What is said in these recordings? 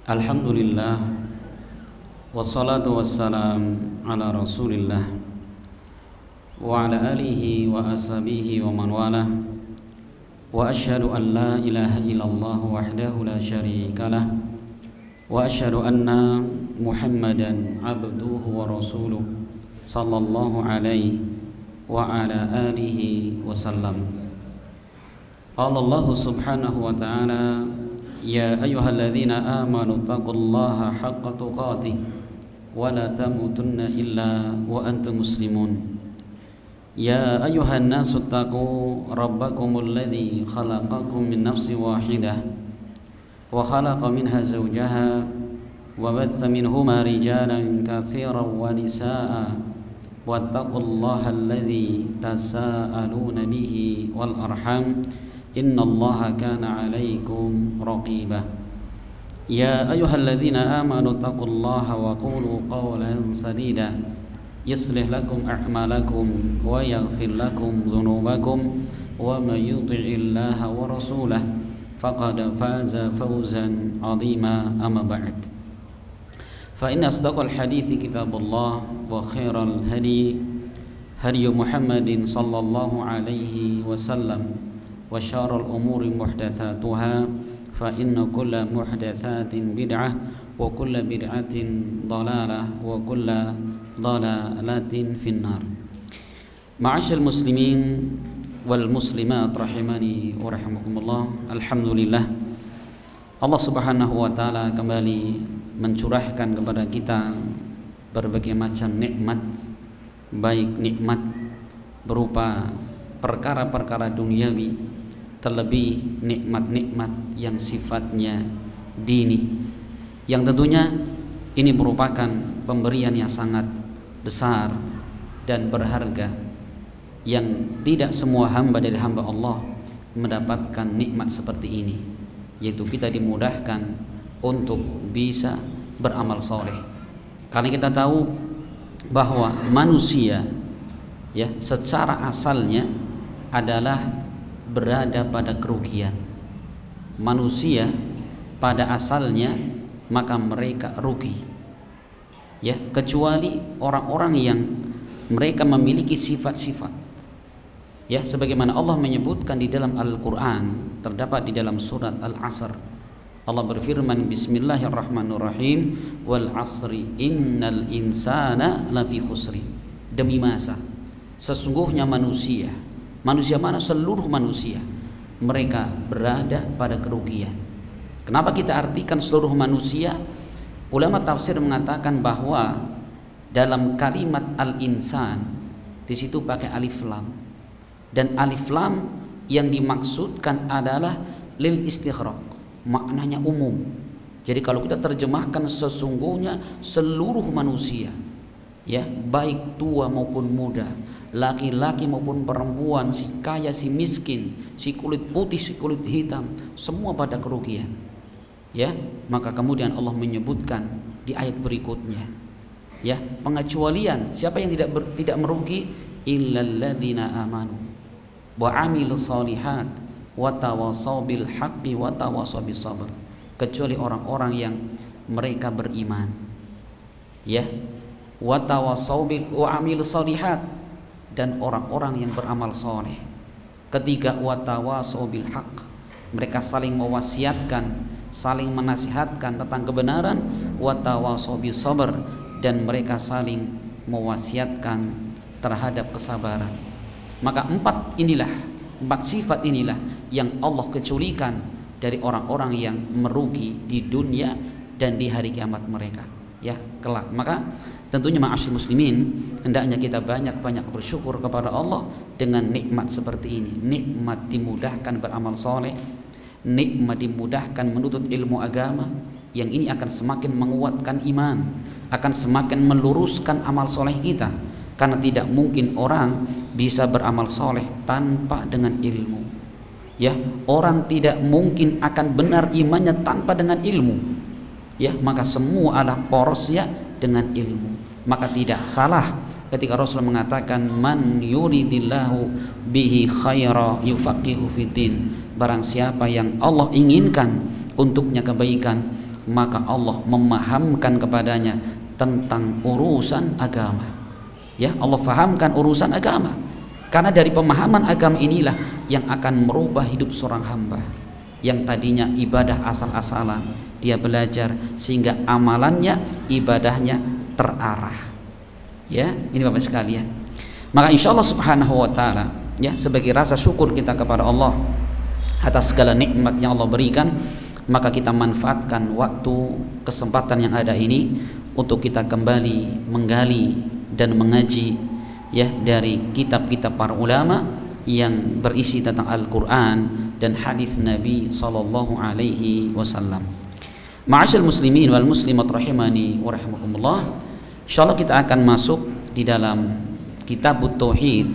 Alhamdulillah, wassalatu wassalam ala rasulillah wa ala alihi wa ashabihi wa man walah. Wa ashhadu an la ilaha illallah wahdahu la syarikalah wa ashhadu anna Muhammadan abduhu wa rasuluh sallallahu alaihi wa ala alihi wa sallam. Qala Allah subhanahu wa ta'ala: Ya ayyuhalladzina amanu taqullaha haqqa tuqatih wa la tamutunna illa wa antum muslimun. Ya ayyuhan nasu taqu rabbakumul ladzi khalaqakum min nafsin wahidah wa khalaqa minha zawjaha wa batha minhuma rijalan katsiran wa nisaa'a wattaqullaha alladzi tasaaluna bihi wal arham innallaha kana 'alaikum raqiba. Ya ayyuhalladzina amanu taqullaha wa qulu qawlan sadida yuslih lakum a'malakum wa yaghfir lakum dhunubakum wa may yuti'illaha wa rasulahu faqad faza fawzan 'azima. Amma ba'd, fa inna asdaqal hadithi kitabullah wa khairal hadi hadi Muhammadin sallallahu alaihi wasallam wa syarrul umuri muhdatsatuha fa inna kulla muhdatsatin bid'ah wa kulla bid'atin dhalalah wa kulla dhalalatin finnar. Ma'asyal muslimin wal muslimat rahimani wa rahimakumullah. Alhamdulillah, Allah Subhanahu wa taala kembali mencurahkan kepada kita berbagai macam nikmat, baik nikmat berupa perkara-perkara duniawi, terlebih nikmat-nikmat yang sifatnya dini, yang tentunya ini merupakan pemberian yang sangat besar dan berharga, yang tidak semua hamba dari hamba Allah mendapatkan nikmat seperti ini, yaitu kita dimudahkan untuk bisa beramal soleh. Karena kita tahu bahwa manusia ya secara asalnya adalah berada pada kerugian. Manusia pada asalnya maka mereka rugi, ya, kecuali orang-orang yang mereka memiliki sifat-sifat, ya, sebagaimana Allah menyebutkan di dalam Al-Quran, terdapat di dalam surat Al-Asr. Allah berfirman, Bismillahirrahmanirrahim, wal asri innal insana lafi khusri. Demi masa, sesungguhnya manusia mana? Seluruh manusia mereka berada pada kerugian. Kenapa kita artikan seluruh manusia? Ulama tafsir mengatakan bahwa dalam kalimat al-insan di situ pakai alif lam, dan alif lam yang dimaksudkan adalah lil istighraq, maknanya umum. Jadi kalau kita terjemahkan sesungguhnya seluruh manusia, ya, baik tua maupun muda, laki-laki maupun perempuan, si kaya si miskin, si kulit putih si kulit hitam, semua pada kerugian, ya. Maka kemudian Allah menyebutkan di ayat berikutnya, ya, pengecualian siapa yang tidak merugi, illal ladzina amanu wa amilus shalihat wa tawassaw bil haqqi wa tawassaw bis sabr, kecuali orang-orang yang mereka beriman, ya, wa tawassaw bil wa amilus shalihat, dan orang-orang yang beramal soleh. Ketiga, wa tawassaw bil haqq, mereka saling mewasiatkan, saling menasihatkan tentang kebenaran, wa tawassaw bis sabr, dan mereka saling mewasiatkan terhadap kesabaran. Maka empat sifat inilah yang Allah kecualikan dari orang-orang yang merugi di dunia dan di hari kiamat mereka, ya, kelak. Maka tentunya ma'asyil muslimin, hendaknya kita banyak-banyak bersyukur kepada Allah dengan nikmat seperti ini. Nikmat dimudahkan beramal soleh, nikmat dimudahkan menuntut ilmu agama, yang ini akan semakin menguatkan iman, akan semakin meluruskan amal soleh kita. Karena tidak mungkin orang bisa beramal soleh tanpa dengan ilmu, ya. Orang tidak mungkin akan benar imannya tanpa dengan ilmu, ya. Maka semua adalah porosnya dengan ilmu. Maka tidak salah ketika Rasul mengatakan, man yuridillahu bihi khaira yufaqihu fiddin, barang siapa yang Allah inginkan untuknya kebaikan, maka Allah memahamkan kepadanya tentang urusan agama. Ya, Allah fahamkan urusan agama. Karena dari pemahaman agama inilah yang akan merubah hidup seorang hamba yang tadinya ibadah asal-asalan, dia belajar sehingga amalannya, ibadahnya terarah. Ya, ini Bapak sekalian. Maka insya Allah subhanahu wa ta'ala, ya, sebagai rasa syukur kita kepada Allah atas segala nikmat yang Allah berikan, maka kita manfaatkan waktu, kesempatan yang ada ini untuk kita kembali menggali dan mengaji, ya, dari kitab-kitab para ulama yang berisi tentang Al-Quran dan hadis Nabi sallallahu alaihi wasallam. Ma'asyil muslimin wal muslimat rahimani wa rahimakumullah. Insyaallah kita akan masuk di dalam Kitabut Tauhid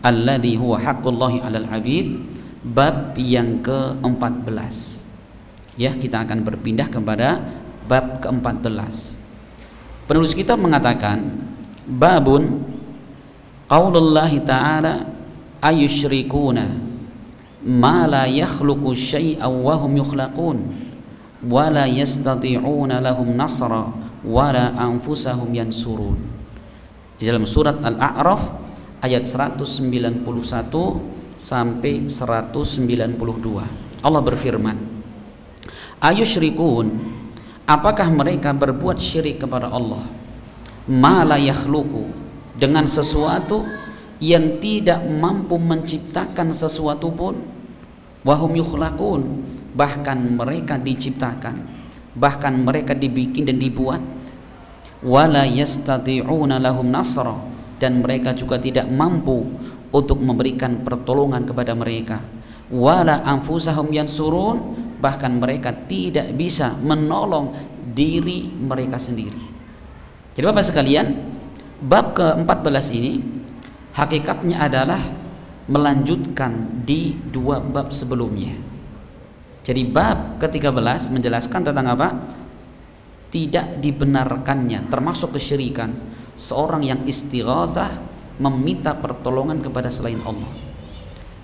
alladzi huwa haqqullahi 'alal 'abid, bab yang ke-14. Ya, kita akan berpindah kepada bab ke-14. Penulis kitab mengatakan, babun qaulullahi ta'ala ayusyrikuna ma la yakhluqu syai'an wa hum yukhlaqun wa la yastati'una lahum nasra wa la anfusahum yansurun. Di dalam surat Al-A'raf ayat 191 sampai 192 Allah berfirman, ayusyrikun, apakah mereka berbuat syirik kepada Allah, ma la yakhluqu, dengan sesuatu yang tidak mampu menciptakan sesuatu pun, wahum yukhlaqun, bahkan mereka diciptakan, bahkan mereka dibikin dan dibuat, wala yastati'una lahum nasra, dan mereka juga tidak mampu untuk memberikan pertolongan kepada mereka, wala anfusahum yansurun, bahkan mereka tidak bisa menolong diri mereka sendiri. Jadi Bapak sekalian, bab ke-14 ini hakikatnya adalah melanjutkan di dua bab sebelumnya. Jadi bab ke-13 menjelaskan tentang apa? Tidak dibenarkannya, termasuk kesyirikan, seorang yang istighatsah, meminta pertolongan kepada selain Allah.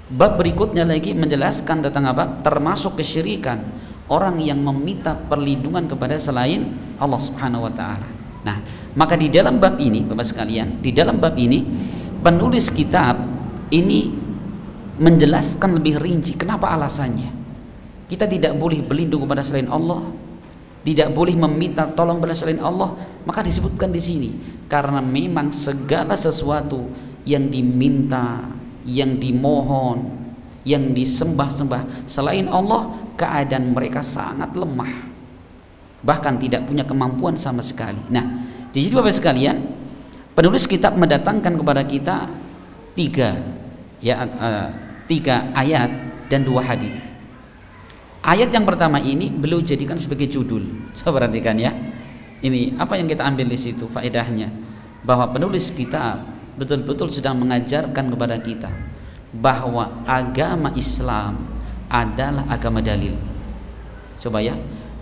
Bab berikutnya lagi menjelaskan tentang apa? Termasuk kesyirikan, orang yang meminta perlindungan kepada selain Allah Subhanahu wa taala. Nah, maka di dalam bab ini Bapak sekalian, di dalam bab ini penulis kitab ini menjelaskan lebih rinci kenapa alasannya. Kita tidak boleh berlindung kepada selain Allah, tidak boleh meminta tolong kepada selain Allah. Maka disebutkan di sini karena memang segala sesuatu yang diminta, yang dimohon, yang disembah-sembah selain Allah, keadaan mereka sangat lemah, bahkan tidak punya kemampuan sama sekali. Nah, jadi Bapak sekalian, penulis kitab mendatangkan kepada kita tiga ayat dan dua hadis. Ayat yang pertama ini beliau jadikan sebagai judul. Saya perhatikan ya. Ini apa yang kita ambil di situ faedahnya, bahwa penulis kitab betul-betul sedang mengajarkan kepada kita bahwa agama Islam adalah agama dalil. Coba ya,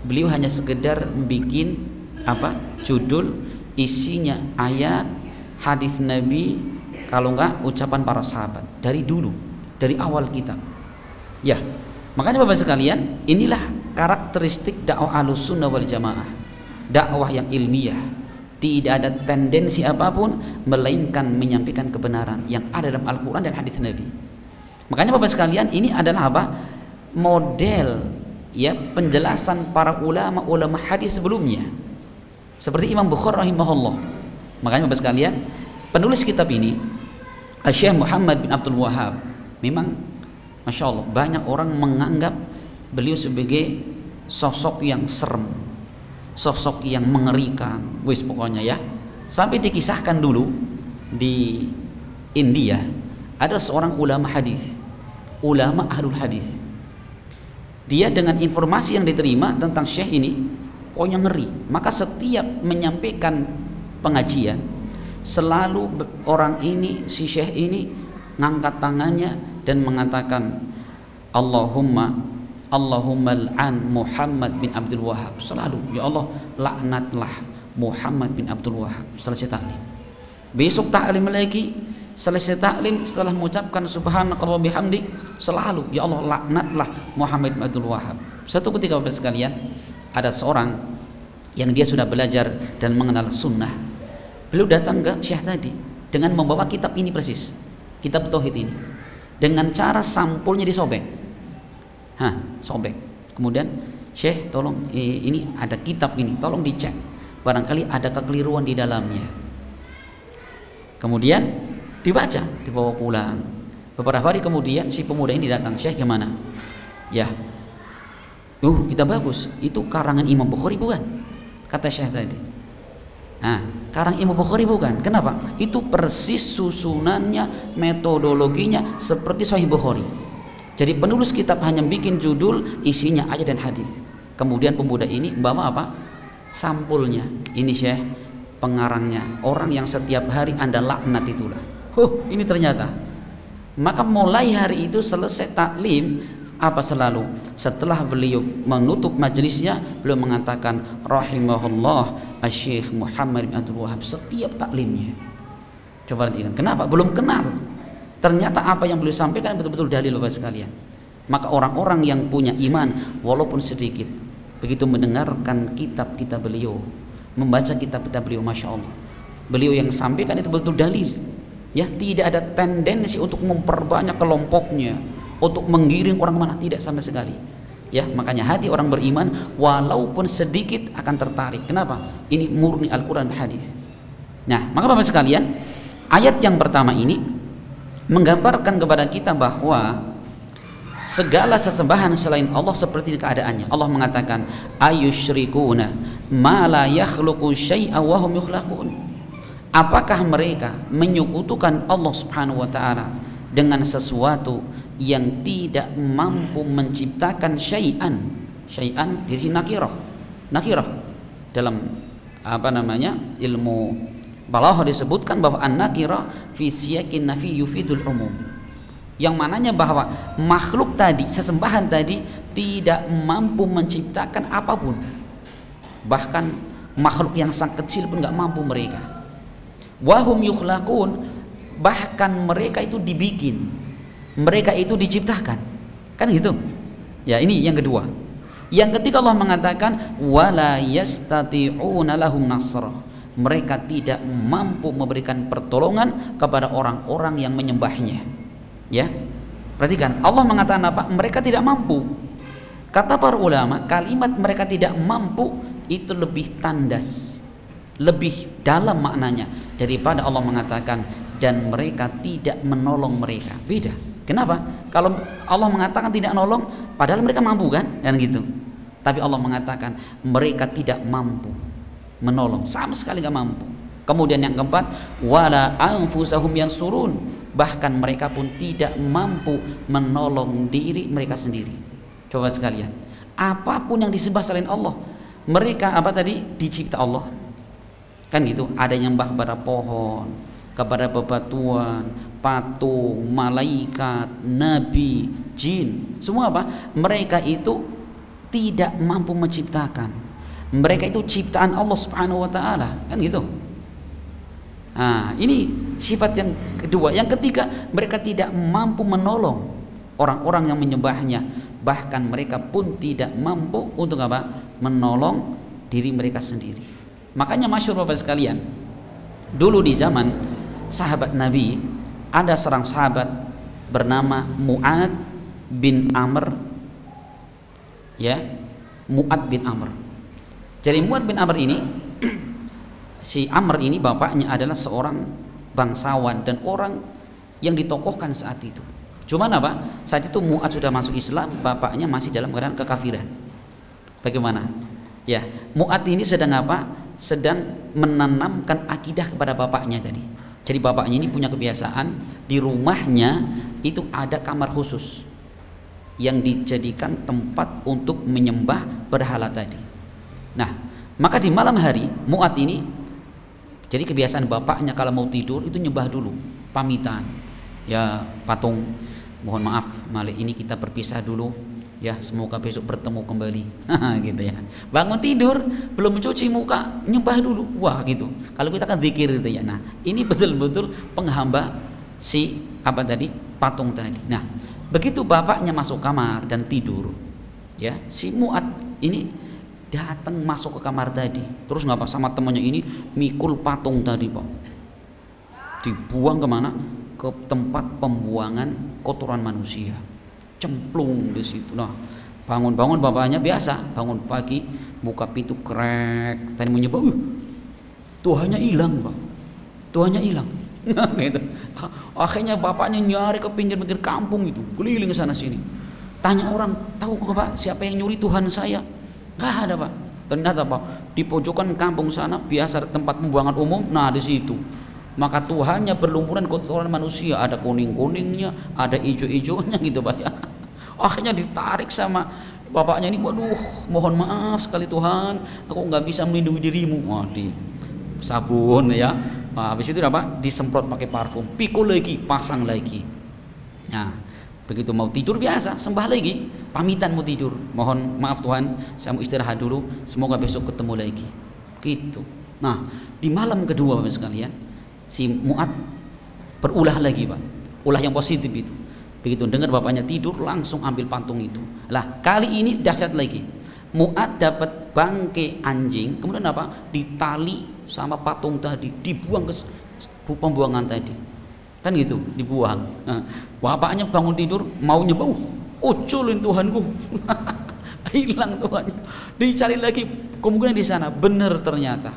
beliau hanya sekedar bikin apa? Judul, isinya ayat, hadis Nabi, kalau enggak ucapan para sahabat dari dulu, dari awal kitab. Ya, makanya Bapak sekalian, inilah karakteristik dakwah Ahlussunnah wal Jamaah, dakwah yang ilmiah, tidak ada tendensi apapun melainkan menyampaikan kebenaran yang ada dalam Al-Quran dan hadis Nabi. Makanya Bapak sekalian, ini adalah apa? Model ya penjelasan para ulama hadis sebelumnya, seperti Imam Bukhari rahimahullah. Makanya Bapak sekalian, penulis kitab ini Syekh Muhammad bin Abdul Wahhab, memang Masya Allah banyak orang menganggap beliau sebagai sosok yang serem, sosok yang mengerikan, wis pokoknya ya. Sampai dikisahkan dulu di India ada seorang ulama hadis, ulama ahlul hadis. Dia dengan informasi yang diterima tentang syekh ini pokoknya ngeri. Maka setiap menyampaikan pengajian selalu orang ini, si syekh ini ngangkat tangannya dan mengatakan Allahumma al'an Muhammad bin Abdul Wahhab. Selalu, ya Allah laknatlah Muhammad bin Abdul Wahhab. Selesai taklim, besok taklim lagi, selesai taklim setelah mengucapkan subhanakallah bihamdi, selalu ya Allah laknatlah Muhammad bin Abdul Wahhab. Satu ketika Bapak sekalian ada seorang yang dia sudah belajar dan mengenal sunnah. Beliau datang ke Syekh tadi dengan membawa kitab ini persis, kitab tauhid ini, dengan cara sampulnya disobek. Sobek. Kemudian, Syekh tolong ini ada kitab ini, tolong dicek, barangkali ada kekeliruan di dalamnya. Kemudian dibaca, dibawa pulang. Beberapa hari kemudian si pemuda ini datang, Syekh gimana? Ya, kita bagus, itu karangan Imam Bukhari bukan? Kata Syekh tadi. Karang Imam Bukhari bukan. Kenapa? Itu persis susunannya, metodologinya seperti Sahih Bukhari. Jadi penulis kitab hanya bikin judul, isinya ayat dan hadis. Kemudian pemuda ini bawa apa? Sampulnya. Ini Syekh pengarangnya, orang yang setiap hari Anda laknat itulah. Ini ternyata. Maka mulai hari itu selesai taklim, apa selalu setelah beliau menutup majelisnya, beliau mengatakan rahimahullah Asy-Syaikh Muhammad bin Abdul Wahhab setiap taklimnya. Coba perhatikan, kenapa? Belum kenal. Ternyata apa yang beliau sampaikan betul-betul dalil Bapak sekalian. Maka orang-orang yang punya iman walaupun sedikit, begitu mendengarkan kitab-kitab beliau, membaca kitab-kitab beliau, Masya Allah, beliau yang sampaikan itu betul-betul dalil. Ya, tidak ada tendensi untuk memperbanyak kelompoknya, untuk menggiring orang mana, tidak sama sekali. Ya, makanya hati orang beriman walaupun sedikit akan tertarik. Kenapa? Ini murni Al-Quran dan hadis. Nah, maka Bapak sekalian, ayat yang pertama ini menggambarkan kepada kita bahwa segala sesembahan selain Allah seperti keadaannya. Allah mengatakan ayusyrikuna ma la yakhluqu syai'a wa hum yukhlaqun. Apakah mereka menyekutukan Allah Subhanahu wa taala dengan sesuatu yang tidak mampu menciptakan syai'an di sini nakirah dalam ilmu balaghah disebutkan bahwa an-nakirah fi siyaqin nafi yufidul umum, yang mananya bahwa makhluk tadi, sesembahan tadi tidak mampu menciptakan apapun, bahkan makhluk yang sangat kecil pun nggak mampu mereka. Wahum yukhlaqun, bahkan mereka itu dibikin, mereka itu diciptakan, kan gitu ya. Ini yang kedua. Yang ketiga Allah mengatakan wala yastati'una lahum nasra, mereka tidak mampu memberikan pertolongan kepada orang-orang yang menyembahnya. Ya, perhatikan Allah mengatakan apa? Mereka tidak mampu. Kata para ulama, kalimat mereka tidak mampu itu lebih tandas, lebih dalam maknanya daripada Allah mengatakan dan mereka tidak menolong mereka. Beda. Kenapa? Kalau Allah mengatakan tidak nolong, padahal mereka mampu kan? Dan gitu. Tapi Allah mengatakan mereka tidak mampu menolong, sama sekali nggak mampu. Kemudian yang keempat, wala anfusahum yansurun, bahkan mereka pun tidak mampu menolong diri mereka sendiri. Coba sekalian, apapun yang disembah selain Allah, mereka apa tadi dicipta Allah, kan gitu. Ada yang nyembah kepada pohon, kepada bebatuan, patung, malaikat, nabi, jin, semua apa? Mereka itu tidak mampu menciptakan. Mereka itu ciptaan Allah Subhanahu wa taala, kan gitu. Ini sifat yang kedua. Yang ketiga, mereka tidak mampu menolong orang-orang yang menyembahnya, bahkan mereka pun tidak mampu untuk apa? Menolong diri mereka sendiri. Makanya masyhur Bapak sekalian, dulu di zaman sahabat Nabi ada seorang sahabat bernama Mu'ad bin Amr, ya, Mu'ad bin Amr. Jadi Mu'ad bin Amr ini si Amr ini bapaknya adalah seorang bangsawan dan orang yang ditokohkan saat itu. Cuman apa? Saat itu Mu'ad sudah masuk Islam, bapaknya masih dalam keadaan kekafiran. Bagaimana? Ya, Mu'ad ini sedang apa? Sedang menanamkan akidah kepada bapaknya tadi. Jadi bapaknya ini punya kebiasaan di rumahnya itu ada kamar khusus yang dijadikan tempat untuk menyembah berhala tadi. Nah, maka di malam hari Mu'ad ini, jadi kebiasaan bapaknya kalau mau tidur itu nyembah dulu, pamitan. Ya patung, mohon maaf malam ini kita berpisah dulu, ya semoga besok bertemu kembali. Gitu ya. Bangun tidur belum mencuci muka, nyembah dulu. Wah gitu. Kalau kita kan zikir gitu ya. Nah, ini betul-betul penghamba si apa tadi? Patung tadi. Nah, begitu bapaknya masuk kamar dan tidur, ya si Mu'ad ini datang masuk ke kamar tadi, terus nggak apa sama temannya ini mikul patung tadi Pak, dibuang kemana? Ke tempat pembuangan kotoran manusia, cemplung di situ. Nah, bangun-bangun bapaknya biasa, bangun pagi buka pintu krek, tadi mau nyoba, Tuhannya hilang Pak, Tuhannya hilang. Gitu. Akhirnya bapaknya nyari ke pinggir-pinggir kampung itu, keliling sana sini, tanya orang, tahu kok Pak siapa yang nyuri Tuhan saya? Nggak ada Pak. Ternyata Pak, di pojokan kampung sana biasa tempat pembuangan umum, nah di situ. Maka Tuhannya berlumuran kotoran manusia, ada kuning-kuningnya, ada hijau-hijaunya gitu Pak ya. Akhirnya ditarik sama bapaknya ini, waduh mohon maaf sekali Tuhan, aku nggak bisa melindungi dirimu. Wah, di sabun ya. Nah, habis itu apa? Disemprot pakai parfum, pikul lagi, pasang lagi. Nah, begitu mau tidur biasa, sembah lagi, pamitan mau tidur. Mohon maaf Tuhan, saya mau istirahat dulu, semoga besok ketemu lagi. Gitu. Nah, di malam kedua Bapak sekalian, si Mu'ad berulah lagi Pak, ulah yang positif itu. Begitu dengar bapaknya tidur, langsung ambil patung itu. Lah kali ini dahsyat lagi, Mu'ad dapat bangkai anjing, kemudian apa? Ditali sama patung tadi, dibuang ke pembuangan tadi, kan gitu, dibuang. Nah, bapaknya bangun tidur mau nyoba, uculin Tuhanku, hilang Tuhannya. Dicari lagi, kemungkinan di sana benar ternyata.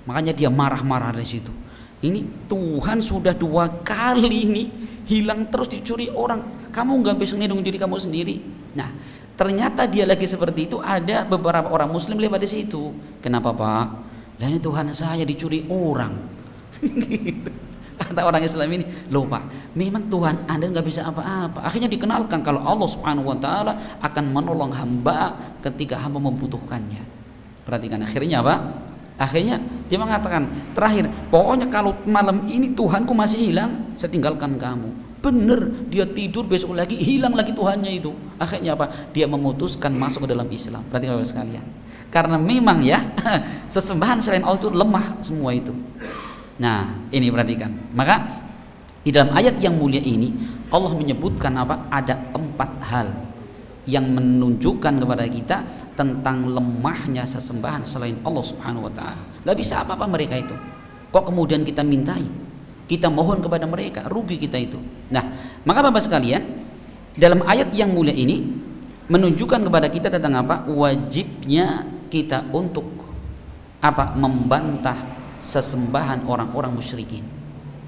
Makanya dia marah-marah dari situ. Ini Tuhan sudah 2 kali ini hilang terus dicuri orang. Kamu nggak bisa melindungi diri kamu sendiri. Nah, ternyata dia lagi seperti itu. Ada beberapa orang Muslim lewat di situ. Kenapa Pak? Lah ini Tuhan saya dicuri orang. Gitu. Kata orang Islam ini, loh Pak, memang Tuhan Anda nggak bisa apa-apa. Akhirnya dikenalkan kalau Allah Subhanahu Wa Taala akan menolong hamba ketika hamba membutuhkannya. Perhatikan akhirnya Pak. Akhirnya dia mengatakan terakhir, pokoknya kalau malam ini Tuhanku masih hilang, saya tinggalkan kamu. Bener, dia tidur besok lagi hilang lagi Tuhannya itu. Akhirnya apa? Dia memutuskan masuk ke dalam Islam. Perhatikan Bapak sekalian. Karena memang ya sesembahan selain Allah itu lemah semua itu. Nah, ini perhatikan. Maka di dalam ayat yang mulia ini Allah menyebutkan apa? Ada 4 hal yang menunjukkan kepada kita tentang lemahnya sesembahan selain Allah Subhanahu wa taala. Gak bisa apa-apa mereka itu. Kok kemudian kita mintai? Kita mohon kepada mereka, rugi kita itu. Nah, maka Bapak sekalian, dalam ayat yang mulia ini menunjukkan kepada kita tentang apa? Wajibnya kita untuk apa? Membantah sesembahan orang-orang musyrikin.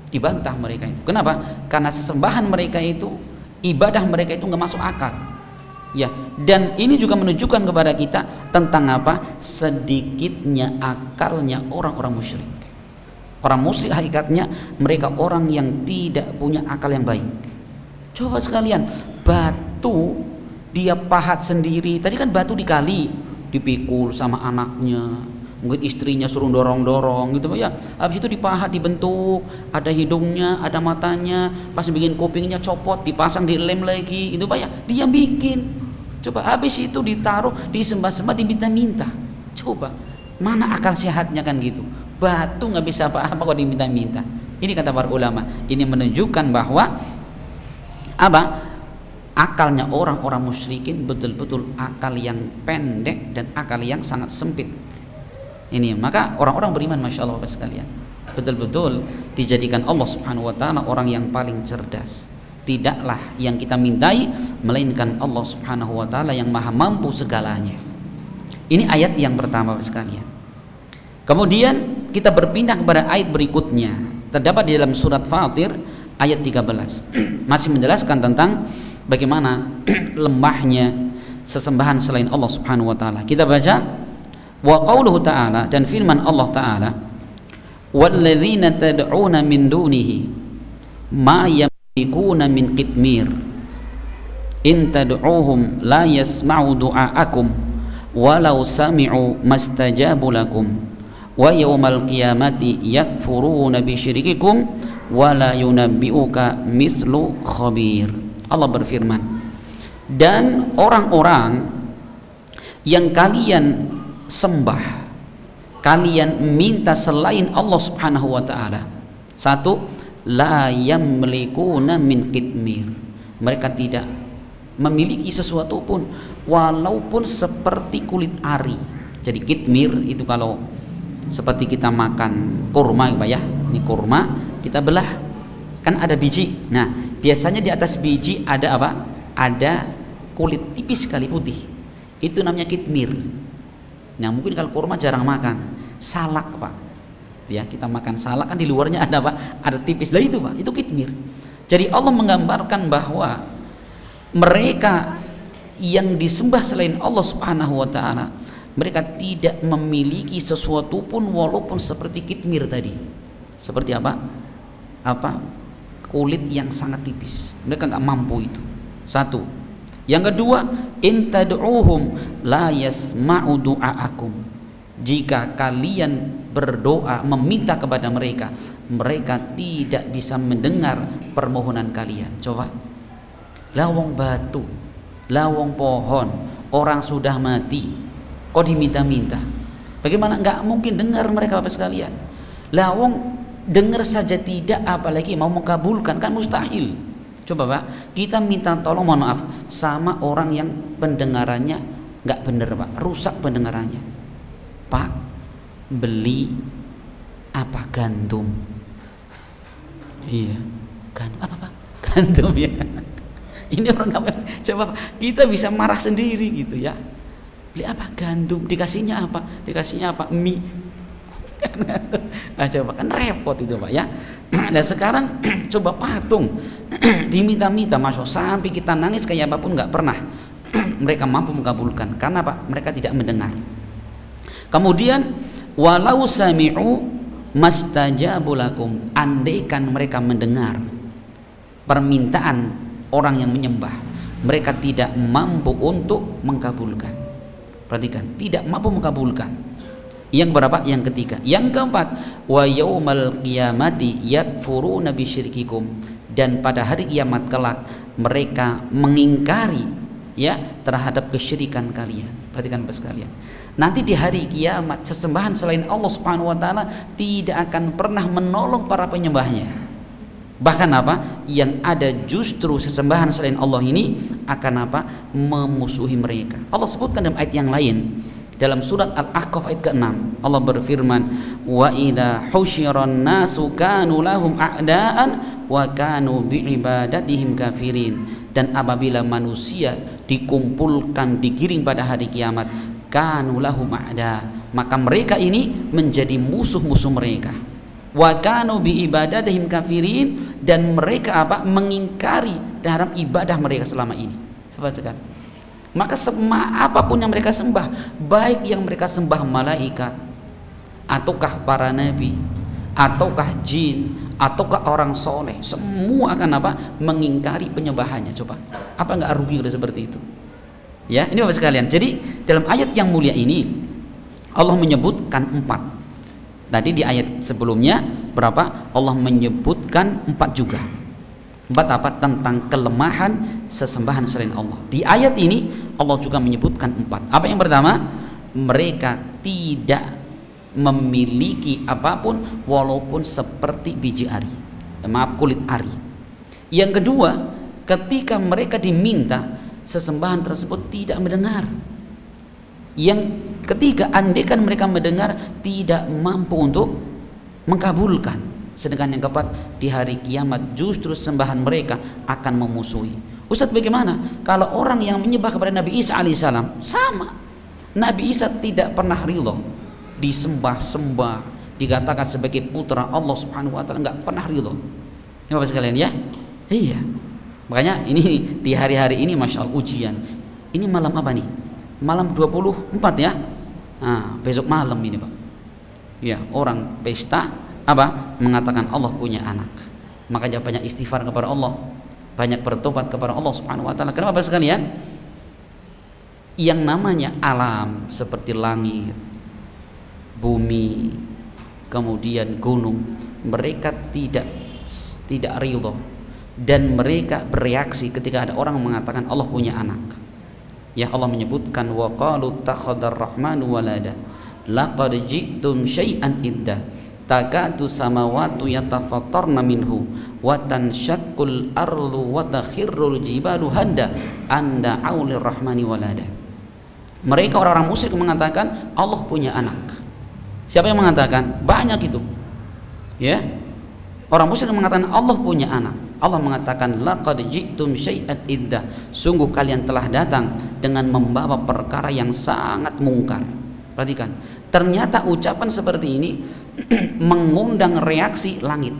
Dibantah mereka itu. Kenapa? Karena sesembahan mereka itu, ibadah mereka itu nggak masuk akal. Ya, dan ini juga menunjukkan kepada kita tentang apa? Sedikitnya akalnya orang-orang musyrik. Orang musyrik hakikatnya mereka orang yang tidak punya akal yang baik. Coba sekalian, batu dia pahat sendiri. Tadi kan batu dikali, dipikul sama anaknya, mungkin istrinya suruh dorong-dorong gitu ya. Habis itu dipahat, dibentuk, ada hidungnya, ada matanya, pas bikin kupingnya copot, dipasang di lem lagi, itu Pak ya. Dia bikin. Coba habis itu ditaruh, disembah-sembah, diminta-minta. Coba, mana akal sehatnya kan gitu. Batu nggak bisa apa-apa kok diminta-minta. Ini kata para ulama, ini menunjukkan bahwa apa? Akalnya orang-orang musyrikin betul-betul akal yang pendek dan akal yang sangat sempit. Ini maka orang-orang beriman, masya Allah Bapak sekalian, betul-betul dijadikan Allah Subhanahu Wa Taala orang yang paling cerdas. Tidaklah yang kita mintai melainkan Allah Subhanahu Wa Taala yang maha mampu segalanya. Ini ayat yang pertama Bapak sekalian. Kemudian kita berpindah kepada ayat berikutnya, terdapat di dalam surat Fatir ayat 13. Masih menjelaskan tentang bagaimana lemahnya sesembahan selain Allah Subhanahu Wa Taala. Kita baca wa qauluhu ta'ala, dan firman Allah Ta'ala, walladzina tad'una min dunihi ma yamlikuna min qitmir in tad'uuhum la yasma'u du'aakum walau sami'u mastajabu lakum wa yawmal qiyamati yakfuruna bisyirikikum wa la yunabbi'uka mislu khabir. Allah berfirman, dan orang-orang yang kalian sembah, kalian minta selain Allah Subhanahu wa taala, satu, la yamlikuna min qitmir, mereka tidak memiliki sesuatu pun walaupun seperti kulit ari. Jadi kitmir itu kalau seperti kita makan kurma ya, ini kurma kita belah kan ada biji. Nah biasanya di atas biji ada apa? Ada kulit tipis sekali putih. Itu namanya kitmir. Nah mungkin kalau kurma jarang makan, salak Pak. Ya kita makan salak kan di luarnya ada apa? Ada tipis. Lah itu Pak, itu kitmir. Jadi Allah menggambarkan bahwa mereka yang disembah selain Allah Subhanahu wa taala, mereka tidak memiliki sesuatu pun walaupun seperti kitmir tadi. Seperti apa? Kulit yang sangat tipis. Mereka nggak mampu itu. Satu. Yang kedua, in tad'uhum la yasma'u du'aakum. Jika kalian berdoa meminta kepada mereka, mereka tidak bisa mendengar permohonan kalian. Coba. Lawang batu, lawang pohon, orang sudah mati, kok diminta-minta? Bagaimana? Nggak mungkin dengar mereka Bapak sekalian. Lawang dengar saja tidak, apalagi mau mengabulkan, kan mustahil. Coba Pak, kita minta tolong, mohon maaf, sama orang yang pendengarannya nggak bener Pak, rusak pendengarannya. Pak, beli apa gandum? Iya, gandum apa Pak? Gandum ya. Ini orang apa? Coba kita bisa marah sendiri gitu ya. Beli apa? Gandum. Dikasihnya apa? Dikasihnya apa? Mie. Nah, coba kan repot itu Pak ya. Nah sekarang coba patung diminta-minta masuk sampai kita nangis kayak apapun nggak pernah mereka mampu mengabulkan. Karena Pak mereka tidak mendengar. Kemudian walau sami'u mastajabu lakum, andaikan mereka mendengar permintaan orang yang menyembah, mereka tidak mampu untuk mengabulkan. Perhatikan, tidak mampu mengabulkan. Yang berapa? Yang ketiga. Yang keempat, wa yaumal qiyamati yakfuruna bisyirkikum, dan pada hari kiamat kelak mereka mengingkari ya terhadap kesyirikan kalian. Perhatikan Bapak sekalian. Nanti di hari kiamat sesembahan selain Allah Subhanahu wa taala tidak akan pernah menolong para penyembahnya. Bahkan apa? Yang ada justru sesembahan selain Allah ini akan apa? Memusuhi mereka. Allah sebutkan dalam ayat yang lain, dalam surat Al-Ahqaf ayat ke-6, Allah berfirman, wa idza husyiran nasu kanu lahum a'daan wa kanu bi'ibadatihim kafirin. Dan apabila manusia dikumpulkan, digiring pada hari kiamat, kanu lahum a'da, maka mereka ini menjadi musuh-musuh mereka. Wa kanu bi ibadatihim kafirin, dan mereka apa? Mengingkari terhadap ibadah mereka selama ini. Bacakan. Maka apapun yang mereka sembah, baik yang mereka sembah malaikat, ataukah para nabi, ataukah jin, ataukah orang soleh, semua akan apa? Mengingkari penyembahannya. Coba, apa nggak rugi udah seperti itu? Ya, ini Bapak sekalian. Jadi dalam ayat yang mulia ini Allah menyebutkan 4. Tadi di ayat sebelumnya berapa? Allah menyebutkan 4 juga. 4 apa? Tentang kelemahan sesembahan selain Allah. Di ayat ini Allah juga menyebutkan 4. Apa yang pertama? Mereka tidak memiliki apapun walaupun seperti biji ari. Maaf, kulit ari. Yang kedua, ketika mereka diminta, sesembahan tersebut tidak mendengar. Yang ketiga, andaikan mereka mendengar, tidak mampu untuk mengkabulkan. Sedangkan yang keempat, di hari kiamat justru sembahan mereka akan memusuhi. Ustadz, bagaimana kalau orang yang menyembah kepada Nabi Isa alaihissalam? Sama, Nabi Isa tidak pernah ridho disembah-sembah, dikatakan sebagai putra Allah Subhanahu wa taala, nggak pernah ridho. Ini Bapak sekalian ya. Iya, makanya ini di hari-hari ini Masya Allah ujian. Ini malam apa nih? Malam 24 ya. Nah, besok malam ini Pak. Ya, orang pesta apa? Mengatakan Allah punya anak. Makanya banyak istighfar kepada Allah, banyak bertobat kepada Allah Subhanahu wa taala. Kenapa Bapak sekalian? Yang namanya alam seperti langit, bumi, kemudian gunung, mereka tidak ridho dan mereka bereaksi ketika ada orang mengatakan Allah punya anak. Ya, Allah menyebutkan wa qalu takhadar rahmanu walada laqad ji'tum syai'an idda takadu samawati yatafattarna minhu wa tanshaqqul ardu wa takhirrul jibalu hadda anda aulir rahmani walada. Mereka orang-orang musyrik mengatakan Allah punya anak. Siapa yang mengatakan? Banyak itu. Ya. Orang musyrik mengatakan Allah punya anak. Allah mengatakan laqad ji'tum syai'an iddah. Sungguh kalian telah datang dengan membawa perkara yang sangat mungkar. Perhatikan. Ternyata ucapan seperti ini mengundang reaksi langit.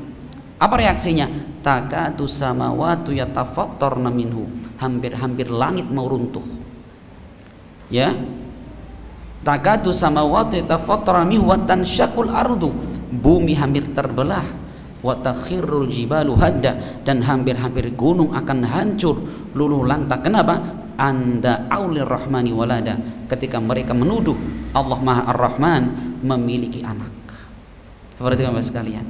Apa reaksinya? Takadu samawatu yatafattarna minhu. Hampir-hampir langit mau runtuh. Ya. Takadu samawatu yatafattarna minhu wa tansyaqul ardu. Bumi hampir terbelah. Wa takhirrul jibalu hadda, dan hampir-hampir gunung akan hancur luluh lantak. Kenapa? Anda aulir rahmani walada. Ketika mereka menuduh Allah Maha Ar-Rahman memiliki anak. Perhatikan Bapak sekalian.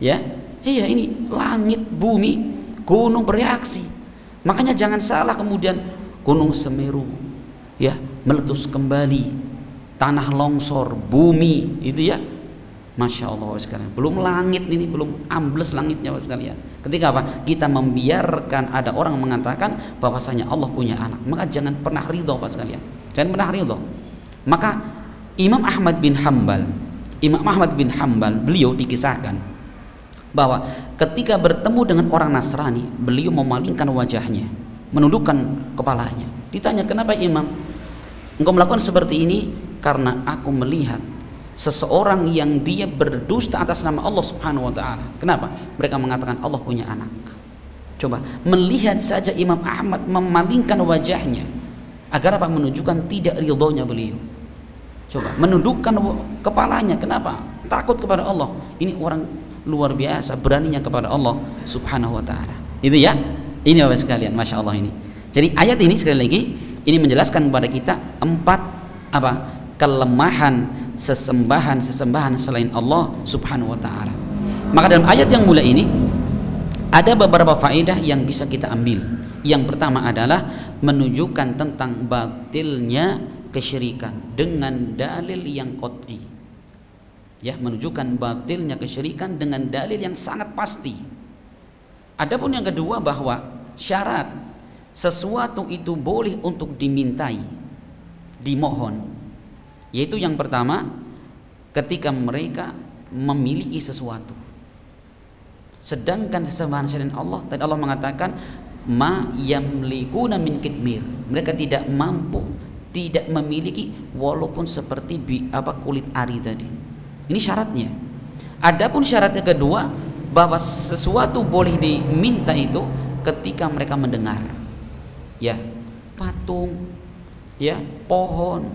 Ya. Iya, ini langit, bumi, gunung bereaksi. Makanya jangan salah kemudian Gunung Semeru ya meletus kembali, tanah longsor, bumi itu ya. Masya Allah sekalian. Belum langit ini, belum ambles langitnya sekalian. Ketika apa? Kita membiarkan ada orang mengatakan bahwasanya Allah punya anak, maka jangan pernah ridho Pak sekalian. Jangan pernah ridho. Maka Imam Ahmad bin Hambal beliau dikisahkan bahwa ketika bertemu dengan orang Nasrani, beliau memalingkan wajahnya, menundukkan kepalanya. Ditanya, kenapa Imam engkau melakukan seperti ini? Karena aku melihat seseorang yang dia berdusta atas nama Allah Subhanahu wa ta'ala. Kenapa? Mereka mengatakan Allah punya anak. Coba melihat saja Imam Ahmad memalingkan wajahnya agar apa? Menunjukkan tidak ridhonya beliau. Coba menundukkan kepalanya. Kenapa? Takut kepada Allah. Ini orang luar biasa beraninya kepada Allah Subhanahu wa ta'ala. Itu ya. Ini Bapak sekalian, Masya Allah ini. Jadi ayat ini sekali lagi ini menjelaskan kepada kita 4 apa? Kelemahan sesembahan selain Allah Subhanahu wa ta'ala. Maka dalam ayat yang mulai ini ada beberapa faedah yang bisa kita ambil. Yang pertama adalah menunjukkan tentang batilnya kesyirikan dengan dalil yang qat'i. Ya, menunjukkan batilnya kesyirikan dengan dalil yang sangat pasti. Adapun yang kedua bahwa syarat sesuatu itu boleh untuk dimintai, dimohon, yaitu yang pertama ketika mereka memiliki sesuatu. Sedangkan sesembahan selain Allah, tadi Allah mengatakan ma yamlikuna min kitmir. Mereka tidak mampu, tidak memiliki walaupun seperti kulit ari tadi. Ini syaratnya. Adapun syarat yang kedua bahwa sesuatu boleh diminta itu ketika mereka mendengar. Ya, patung, ya, pohon,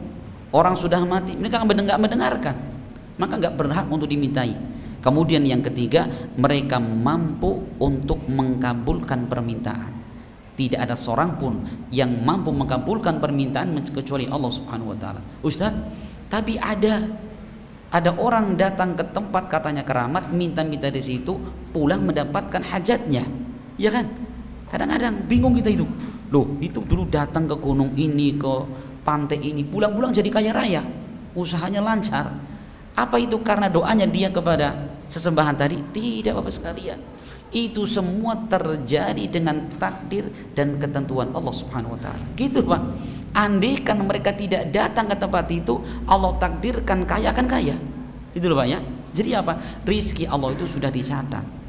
orang sudah mati, mereka nggak mendengarkan, maka nggak berhak untuk dimintai. Kemudian yang ketiga, mereka mampu untuk mengkabulkan permintaan. Tidak ada seorang pun yang mampu mengkabulkan permintaan kecuali Allah Subhanahu wa ta'ala. Ustaz, tapi ada orang datang ke tempat katanya keramat, minta-minta di situ, pulang mendapatkan hajatnya, ya kan? Kadang-kadang bingung kita itu. Loh, itu dulu datang ke gunung ini, ke pantai ini, pulang-pulang jadi kaya raya, usahanya lancar. Apa itu karena doanya dia kepada sesembahan tadi? Tidak Bapak sekalian. Itu semua terjadi dengan takdir dan ketentuan Allah Subhanahu wa ta'ala. Gitu Pak. Andaikan mereka tidak datang ke tempat itu, Allah takdirkan kaya akan kaya. Itu loh Pak ya. Jadi apa? Rizki Allah itu sudah dicatat.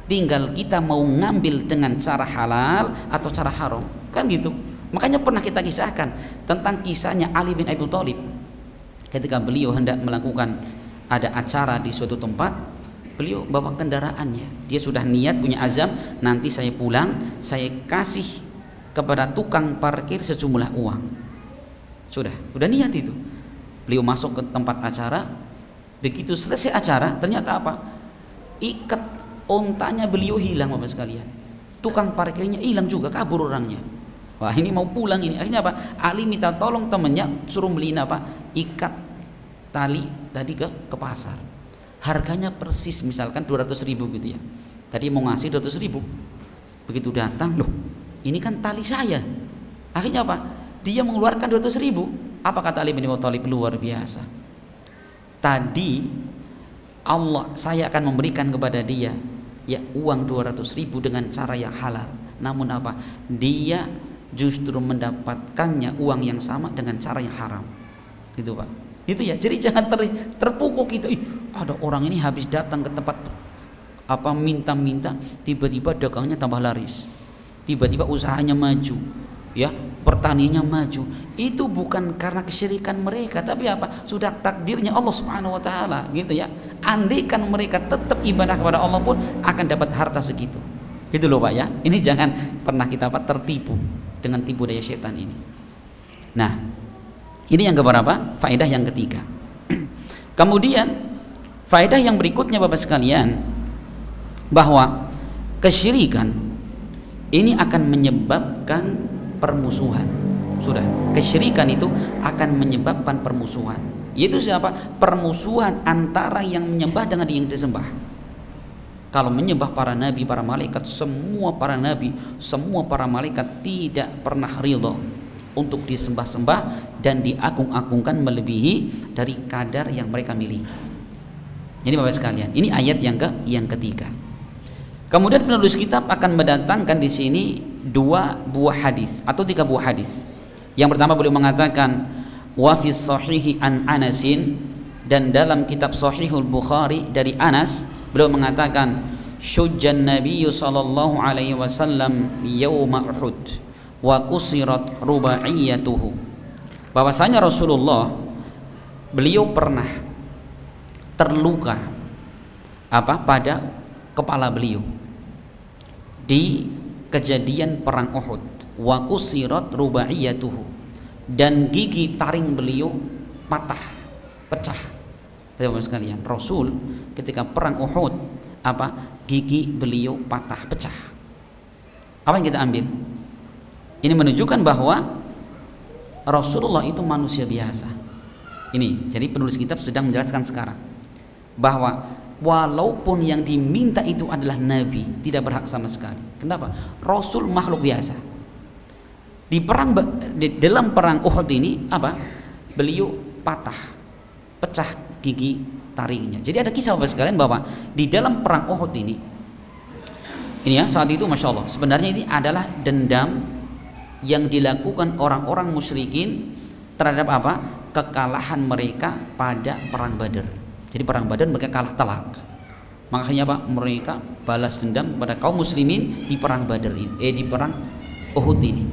Tinggal kita mau ngambil dengan cara halal atau cara haram. Kan gitu. Makanya pernah kita kisahkan tentang kisahnya Ali bin Abi Thalib. Ketika beliau hendak melakukan ada acara di suatu tempat, beliau bawa kendaraannya. Dia sudah niat, punya azam, nanti saya pulang, saya kasih kepada tukang parkir sejumlah uang. Sudah niat itu. Beliau masuk ke tempat acara. Begitu selesai acara, ternyata apa? Ikat ontanya beliau hilang Bapak sekalian. Tukang parkirnya hilang juga, kabur orangnya. Wah, ini mau pulang ini. Akhirnya apa? Ali minta tolong temannya suruh beliin apa? Ikat tali tadi ke pasar. Harganya persis misalkan 200.000 gitu ya. Tadi mau ngasih 200.000. Begitu datang, loh, ini kan tali saya. Akhirnya apa? Dia mengeluarkan 200.000. Apa kata Ali bin Abi Thalib? Luar biasa. Tadi saya akan memberikan kepada dia ya uang 200.000 dengan cara yang halal. Namun apa? Dia justru mendapatkannya uang yang sama dengan cara yang haram. Gitu Pak. Itu ya. Jadi jangan terpukul gitu. Ada orang ini habis datang ke tempat minta-minta, tiba-tiba dagangnya tambah laris. Tiba-tiba usahanya maju. Ya, pertaniannya maju. Itu bukan karena kesyirikan mereka, tapi apa? Sudah takdirnya Allah Subhanahu wa taala, gitu ya. Andaikan mereka tetap ibadah kepada Allah pun akan dapat harta segitu. Gitu loh Pak ya. Ini jangan pernah kita tertipu dengan tipu daya setan ini. Nah, ini yang keberapa? Faedah yang ketiga. Kemudian faedah yang berikutnya Bapak sekalian, bahwa kesyirikan ini akan menyebabkan permusuhan. Sudah, kesyirikan itu akan menyebabkan permusuhan. Yaitu siapa? Permusuhan antara yang menyembah dengan yang disembah. Kalau menyembah para nabi, para malaikat, semua para nabi, semua para malaikat tidak pernah ridha untuk disembah-sembah dan diagung-agungkan melebihi dari kadar yang mereka miliki. Jadi Bapak sekalian, ini ayat yang ketiga. Kemudian penulis kitab akan mendatangkan di sini 2 buah hadis atau 3 buah hadis. Yang pertama beliau mengatakan wa fis sahihi an Anasin, dan dalam kitab Sahihul Bukhari dari Anas beliau mengatakan syujjan nabiyyu sallallahu alaihi wasallam yauma Uhud wa kusirat rubaiyatuhu, bahwasanya Rasulullah beliau pernah terluka pada kepala beliau di kejadian perang Uhud, wa kusirat rubaiyatuhu, dan gigi taring beliau pecah. Bapak sekalian, Rasul ketika perang Uhud gigi beliau pecah. Apa yang kita ambil? Ini menunjukkan bahwa Rasulullah itu manusia biasa. Ini, jadi penulis kitab sedang menjelaskan sekarang bahwa walaupun yang diminta itu adalah Nabi, tidak berhak sama sekali. Kenapa? Rasul makhluk biasa. Di dalam perang Uhud ini beliau pecah gigi taringnya. Jadi ada kisah Bapak sekalian bahwa di dalam perang Uhud ini ya, saat itu Masya Allah, sebenarnya ini adalah dendam yang dilakukan orang-orang musyrikin terhadap kekalahan mereka pada perang Badar. Jadi perang Badar mereka kalah telak. Makanya mereka balas dendam kepada kaum muslimin di perang Badar ini, di perang Uhud ini.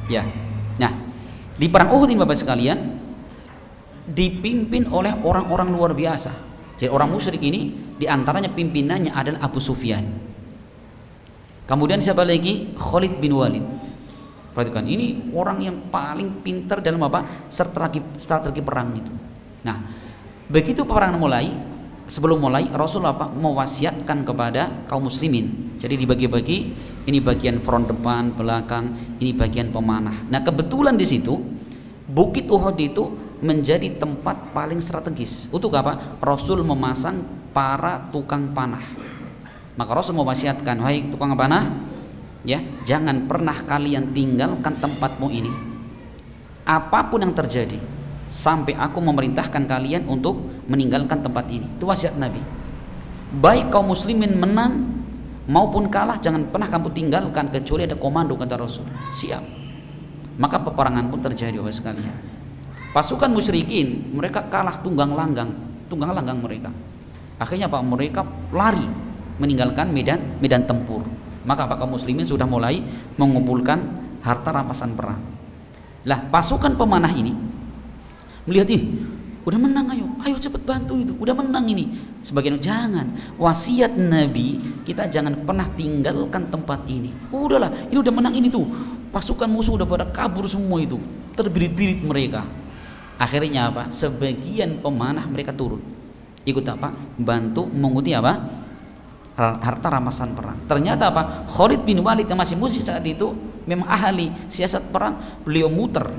Ya. Nah, di perang Uhud ini Bapak sekalian dipimpin oleh orang-orang luar biasa. Jadi orang musyrik ini diantaranya pimpinannya adalah Abu Sufyan. Kemudian siapa lagi? Khalid bin Walid. Perhatikan, ini orang yang paling pintar dalam strategi perang itu. Nah, begitu peperangan mulai, sebelum mulai Rasulullah mewasiatkan kepada kaum muslimin. Jadi dibagi-bagi, ini bagian front depan, belakang, ini bagian pemanah. Nah, kebetulan di situ Bukit Uhud itu menjadi tempat paling strategis. Untuk apa? Rasul memasang para tukang panah. Maka Rasul mewasiatkan, wahai tukang panah, ya, jangan pernah kalian tinggalkan tempatmu ini. Apapun yang terjadi, sampai aku memerintahkan kalian untuk meninggalkan tempat ini. Itu wasiat Nabi. Baik kaum muslimin menang maupun kalah, jangan pernah kamu tinggalkan kecuali ada komando, kata Rasul. Siap. Maka peperangan pun terjadi Bapak sekalian. Pasukan musyrikin mereka kalah tunggang langgang mereka. Akhirnya mereka lari meninggalkan medan tempur. Maka kaum muslimin sudah mulai mengumpulkan harta rampasan perang. Lah, pasukan pemanah ini melihat udah menang, ayo cepat bantu itu, udah menang ini. Sebagian jangan, wasiat Nabi kita jangan pernah tinggalkan tempat ini. Udahlah, ini udah menang ini tuh. Pasukan musuh udah pada kabur semua itu, terbirit-birit mereka. Akhirnya sebagian pemanah mereka turun, ikut bantu menguti harta rampasan perang. Ternyata Khalid bin Walid yang masih musyrik saat itu memang ahli siasat perang. Beliau muter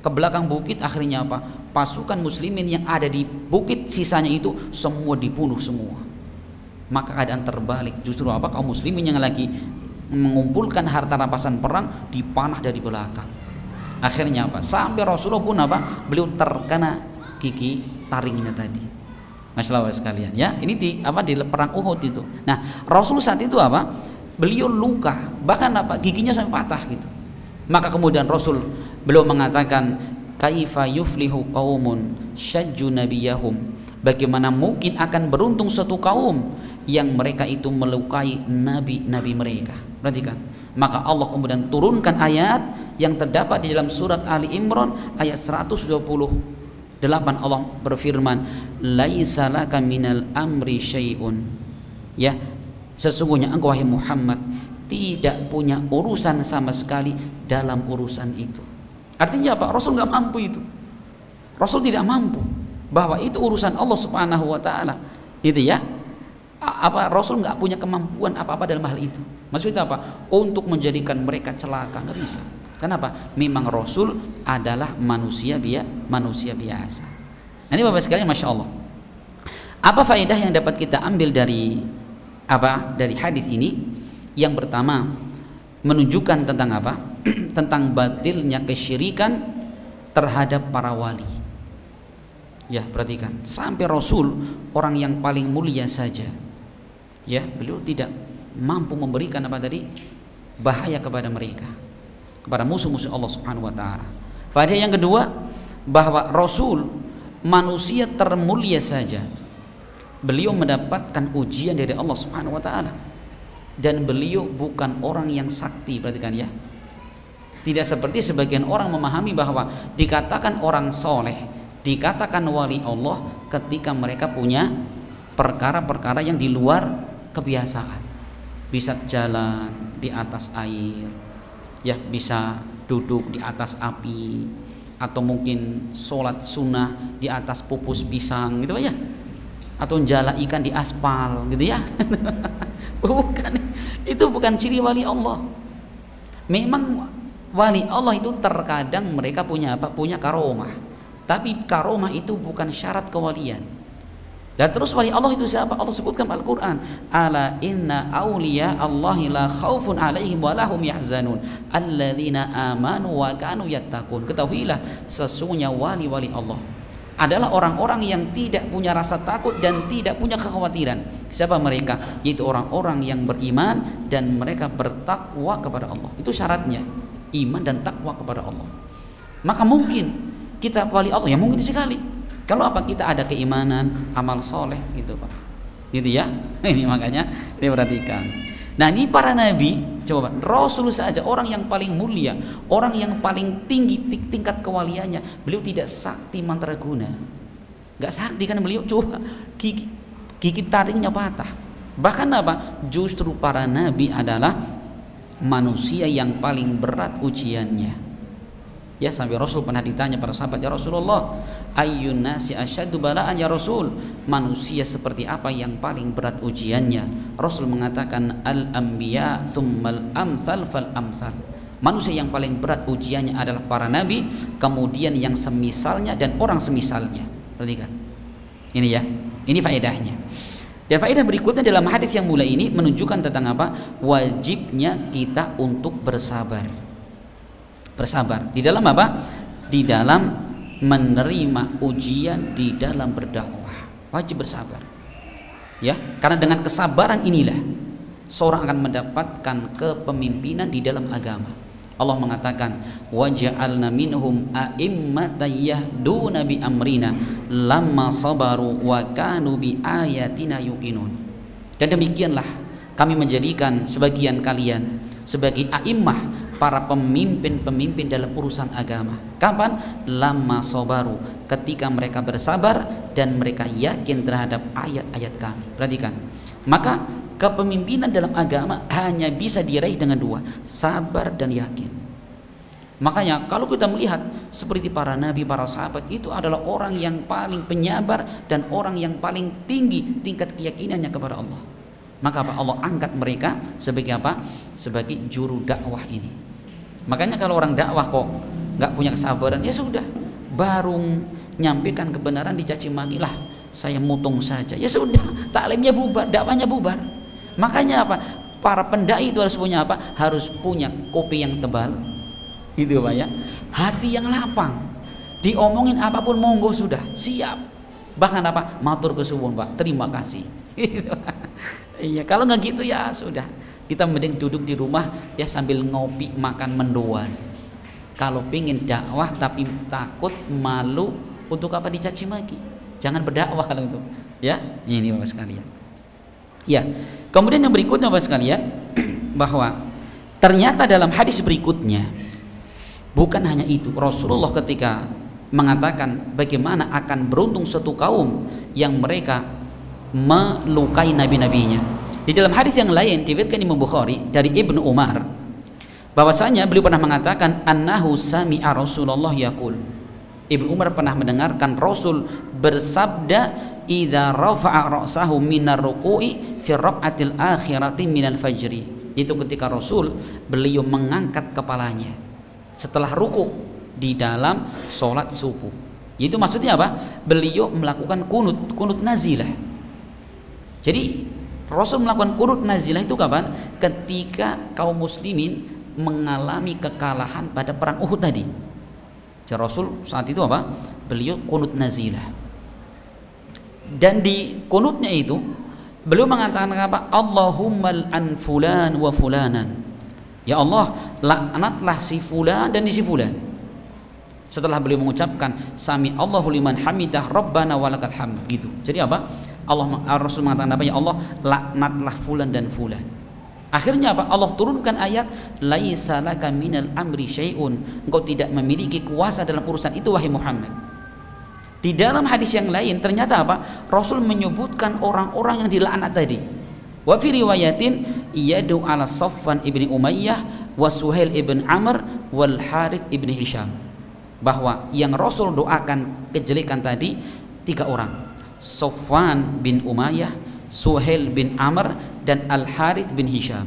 ke belakang bukit, akhirnya pasukan muslimin yang ada di bukit sisanya itu semua dibunuh semua. Maka keadaan terbalik, justru kaum muslimin yang lagi mengumpulkan harta rampasan perang dipanah dari belakang. Akhirnya sampai Rasulullah pun beliau terkena gigi taringnya tadi. Masya Allah sekalian ya, ini di perang Uhud itu. Nah, Rasul saat itu beliau luka, bahkan giginya sampai patah gitu. Maka kemudian Rasul beliau mengatakan, kaifa yuflihu qaumun syajju nabiyahum, bagaimana mungkin akan beruntung suatu kaum yang mereka itu melukai nabi-nabi mereka. Perhatikan. Maka Allah kemudian turunkan ayat yang terdapat di dalam surat Ali Imran ayat 128. Allah berfirman, laisa laka minal amri syai'un, ya, sesungguhnya engkau wahai Muhammad tidak punya urusan sama sekali dalam urusan itu. Artinya apa? Rasul nggak mampu itu. Rasul tidak mampu, bahwa itu urusan Allah Subhanahu wa taala. Itu ya. Rasul nggak punya kemampuan apa-apa dalam hal itu. Maksudnya apa? Untuk menjadikan mereka celaka, nggak bisa. Kenapa? Memang Rasul adalah manusia biasa. Nah, ini Bapak sekalian, Masya Allah. Apa faedah yang dapat kita ambil dari hadis ini? Yang pertama, menunjukkan tentang apa? Tentang batilnya kesyirikan terhadap para wali. Ya, perhatikan, sampai Rasul, orang yang paling mulia saja, ya, beliau tidak mampu memberikan bahaya kepada mereka, kepada musuh-musuh Allah Subhanahu wa taala. Faedah yang kedua, bahwa Rasul manusia termulia saja, beliau mendapatkan ujian dari Allah Subhanahu wa taala, dan beliau bukan orang yang sakti. Perhatikan ya, tidak seperti sebagian orang memahami bahwa dikatakan orang soleh, dikatakan wali Allah ketika mereka punya perkara-perkara yang di luar kebiasaan, bisa jalan di atas air, ya, bisa duduk di atas api, atau mungkin sholat sunnah di atas pupus pisang gitu ya, atau jala ikan di aspal gitu ya. Bukan, itu bukan ciri wali Allah. Memang wali Allah itu terkadang mereka punya punya karomah, tapi karomah itu bukan syarat kewalian. Dan terus wali Allah itu siapa? Allah sebutkan Al-Quran, ala inna awliya Allahi la khawfun alaihim wa lahum yahzanun alladzina amanu wa kanu yattaqun. Ketahuilah, sesungguhnya wali-wali Allah adalah orang-orang yang tidak punya rasa takut dan tidak punya kekhawatiran. Siapa mereka? Yaitu orang-orang yang beriman dan mereka bertakwa kepada Allah. Itu syaratnya, iman dan takwa kepada Allah. Maka mungkin kita wali Allah, ya mungkin sekali kalau kita ada keimanan, amal soleh gitu Pak, gitu ya. Ini makanya diperhatikan. Nah, ini para nabi, coba Rasul saja, orang yang paling mulia, orang yang paling tinggi tingkat kewaliannya, beliau tidak sakti mantraguna, nggak sakti kan beliau, coba gigi taringnya patah. Bahkan justru para nabi adalah manusia yang paling berat ujiannya. Ya, sampai Rasul pernah ditanya para sahabat, ya Rasulullah, ayyun nasi asyaddu bala'an ya Rasul, manusia seperti apa yang paling berat ujiannya? Rasul mengatakan, al-anbiya tsummal amsal fal amsal. Manusia yang paling berat ujiannya adalah para nabi, kemudian yang semisalnya dan orang semisalnya. Perhatikan ini ya, ini faedahnya. Dan faedah berikutnya dalam hadis yang mulai ini menunjukkan tentang wajibnya kita untuk bersabar di dalam di dalam menerima ujian, di dalam berdakwah. Wajib bersabar ya, karena dengan kesabaran inilah seorang akan mendapatkan kepemimpinan di dalam agama. Allah mengatakan, waja'alna minhum a'immatan yahduna bi amrina lamma sabaru wa kanu bi ayatina yuqinun. Dan demikianlah kami menjadikan sebagian kalian sebagai a'immah, para pemimpin-pemimpin dalam urusan agama. Kapan? Lama sabaru, ketika mereka bersabar dan mereka yakin terhadap ayat-ayat kami. Perhatikan, maka kepemimpinan dalam agama hanya bisa diraih dengan dua, sabar dan yakin. Makanya kalau kita melihat seperti para nabi, para sahabat, itu adalah orang yang paling penyabar dan orang yang paling tinggi tingkat keyakinannya kepada Allah. Maka Allah angkat mereka sebagai sebagai juru dakwah ini. Makanya kalau orang dakwah kok nggak punya kesabaran, ya sudah, baru nyampaikan kebenaran dicaci maki, lah saya mutung saja, ya sudah, taklimnya bubar, dakwahnya bubar. Makanya para pendai itu harus punya harus punya kopi yang tebal, gitu Pak ya, hati yang lapang, diomongin apapun monggo sudah siap, bahkan matur kesuwun Pak, terima kasih. Iya, kalau nggak gitu ya sudah, kita mending duduk di rumah ya sambil ngopi makan mendoan. Kalau pengen dakwah tapi takut, malu, untuk apa dicaci maki? Jangan berdakwah kalau itu. Ya, ini Bapak sekalian. Ya. Kemudian yang berikutnya Bapak sekalian, bahwa ternyata dalam hadis berikutnya bukan hanya itu. Rasulullah ketika mengatakan bagaimana akan beruntung satu kaum yang mereka melukai nabi-nabinya. Di dalam hadis yang lain diriwayatkan Imam Bukhari dari Ibnu Umar, bahwasanya beliau pernah mengatakan annahu sami'a Rasulullah yaqul. Ibnu Umar pernah mendengarkan Rasul bersabda, idza rafa'a ra'sahu minar ruku'i fi raq'atil akhirati minal fajri. Itu ketika Rasul beliau mengangkat kepalanya setelah ruku di dalam sholat subuh. Itu maksudnya apa? Beliau melakukan kunut nazilah. Jadi Rasul melakukan kunut nazilah itu kapan? Ketika kaum muslimin mengalami kekalahan pada perang Uhud tadi. Jadi Rasul saat itu apa? Beliau kunut nazilah. Dan di kunutnya itu beliau mengatakan apa? Allahumma an fulan wa fulanan. Ya Allah, laknatlah si fulan dan si fulan. Setelah beliau mengucapkan sami Allahu liman hamidah rabbana walakal hamd, gitu. Jadi apa? Rasul mengatakan apa? Ya Allah, laknatlah fulan dan fulan. Akhirnya apa? Allah turunkan ayat laisa laka minal amri syai'un. Engkau tidak memiliki kuasa dalam urusan itu wahai Muhammad. Di dalam hadis yang lain ternyata apa? Rasul menyebutkan orang-orang yang dilaknat tadi. Wa fi riwayatin yadu ala Safwan ibni Umayyah wa Suhail ibn Amr wal Harith ibni Hisham. Bahwa yang Rasul doakan kejelekan tadi 3 orang. Safwan bin Umayyah, Suhail bin Amr dan Al Harith bin Hisham.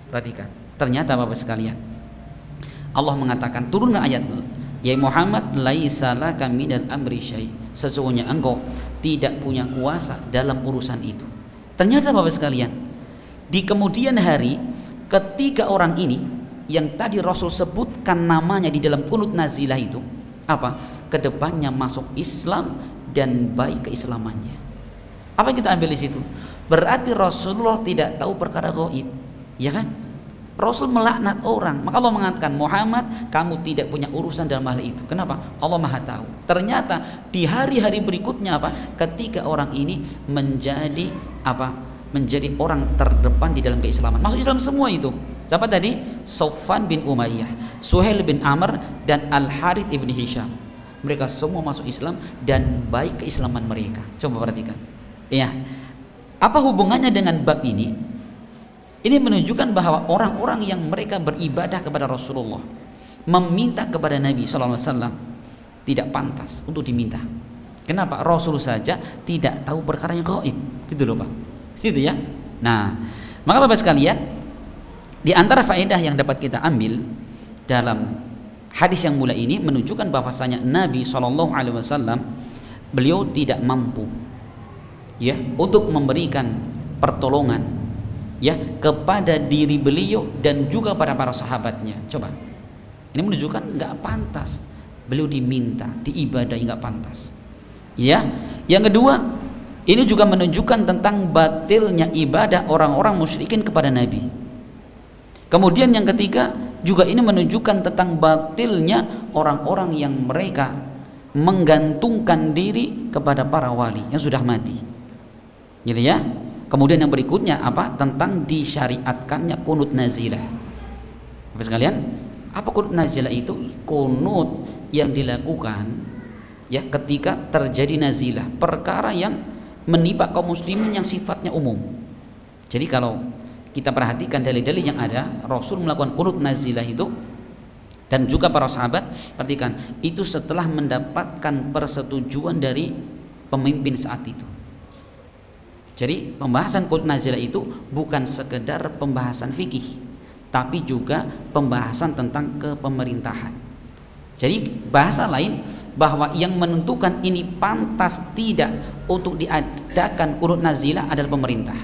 Perhatikan. Ternyata Bapak sekalian, Allah mengatakan turunkan ayat, ya Muhammad laisa laka minal amri syai'. Sesungguhnya engkau tidak punya kuasa dalam urusan itu. Ternyata Bapak sekalian, di kemudian hari ketiga orang ini yang tadi Rasul sebutkan namanya di dalam kunut nazilah itu apa? Kedepannya masuk Islam dan baik keislamannya. Apa yang kita ambil di situ? Berarti Rasulullah tidak tahu perkara gaib, ya kan? Rasul melaknat orang, maka Allah mengatakan Muhammad, kamu tidak punya urusan dalam hal itu. Kenapa? Allah Maha tahu. Ternyata di hari-hari berikutnya apa? Ketiga orang ini menjadi apa? Menjadi orang terdepan di dalam keislaman. Masuk Islam semua itu. Siapa tadi? Safwan bin Umayyah, Suhail bin Amr dan Al Harith ibn Hisham. Mereka semua masuk Islam dan baik keislaman mereka. Coba perhatikan. Ya, apa hubungannya dengan bab ini? Ini menunjukkan bahwa orang-orang yang mereka beribadah kepada Rasulullah, meminta kepada Nabi SAW, tidak pantas untuk diminta. Kenapa? Rasul saja tidak tahu perkara yang gaib, gitu loh Pak. Gitu ya. Nah, maka Bapak sekalian, di antara faedah yang dapat kita ambil dalam hadis yang mulia ini menunjukkan bahwasanya Nabi SAW beliau tidak mampu ya untuk memberikan pertolongan ya kepada diri beliau dan juga pada para sahabatnya. Coba, ini menunjukkan nggak pantas beliau diminta, diibadahi, nggak pantas. Ya, yang kedua, ini juga menunjukkan tentang batilnya ibadah orang-orang musyrikin kepada Nabi. Kemudian yang ketiga, juga ini menunjukkan tentang batilnya orang-orang yang mereka menggantungkan diri kepada para wali yang sudah mati. Gitu ya. Kemudian yang berikutnya apa? Tentang disyariatkannya kunut nazilah. Bapak sekalian, apa kunut nazilah itu? Kunut yang dilakukan ya ketika terjadi nazilah, perkara yang menimpa kaum muslimin yang sifatnya umum. Jadi kalau kita perhatikan dalil-dalil yang ada, Rasul melakukan kunut nazilah itu dan juga para sahabat, perhatikan, itu setelah mendapatkan persetujuan dari pemimpin saat itu. Jadi pembahasan kunut nazilah itu bukan sekedar pembahasan fikih, tapi juga pembahasan tentang kepemerintahan. Jadi bahasa lain bahwa yang menentukan ini pantas tidak untuk diadakan kunut nazilah adalah pemerintah.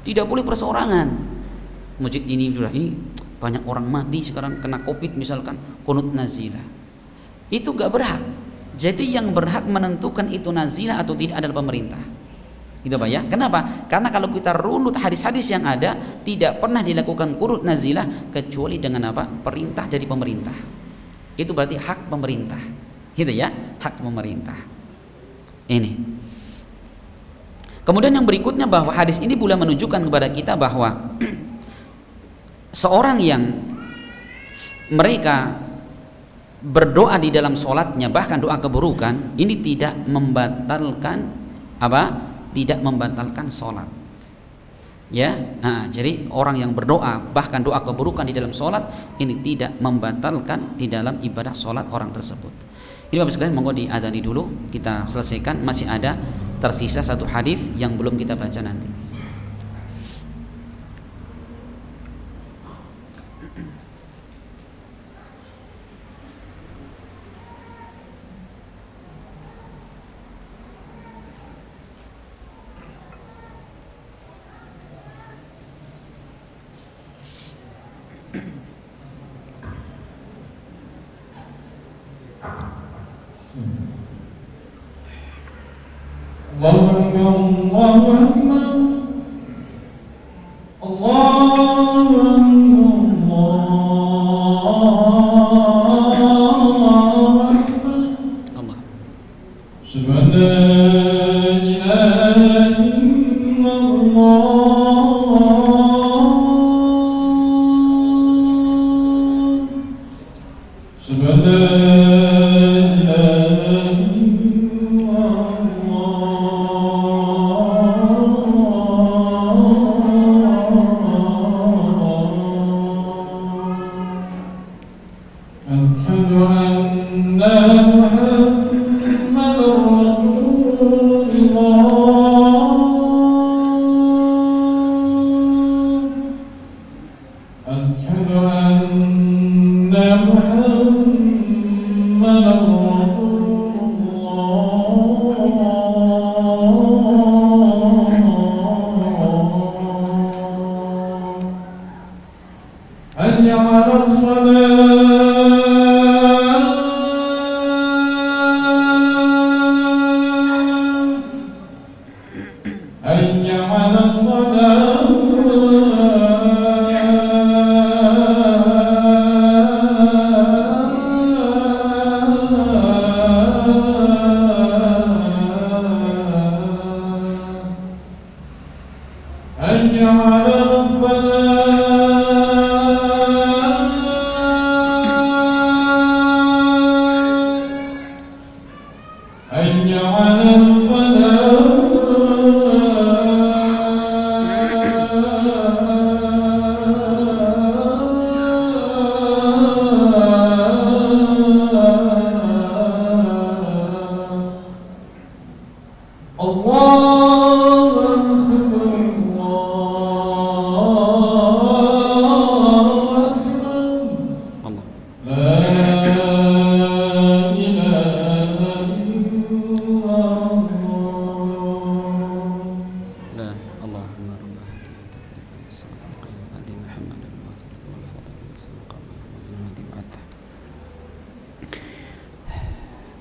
Tidak boleh perseorangan. Masjid ini sudah ini banyak orang mati sekarang kena Covid misalkan, kunut nazilah. Itu gak berhak. Jadi yang berhak menentukan itu nazilah atau tidak adalah pemerintah. Gitu Pak ya. Kenapa? Karena kalau kita runut hadis-hadis yang ada, tidak pernah dilakukan kunut nazilah kecuali dengan apa? Perintah dari pemerintah. itu berarti hak pemerintah, gitu ya, hak pemerintah. Ini. Kemudian yang berikutnya bahwa hadis ini pula menunjukkan kepada kita bahwa seorang yang mereka berdoa di dalam sholatnya, bahkan doa keburukan, ini tidak membatalkan apa? Tidak membatalkan sholat. Ya, nah, jadi orang yang berdoa bahkan doa keburukan di dalam sholat ini tidak membatalkan di dalam ibadah sholat orang tersebut. Ini Bapak sekalian, monggo diadani dulu, kita selesaikan. Masih ada tersisa satu hadis yang belum kita baca nanti. Allahu Akbar, Allahu Akbar, Allah.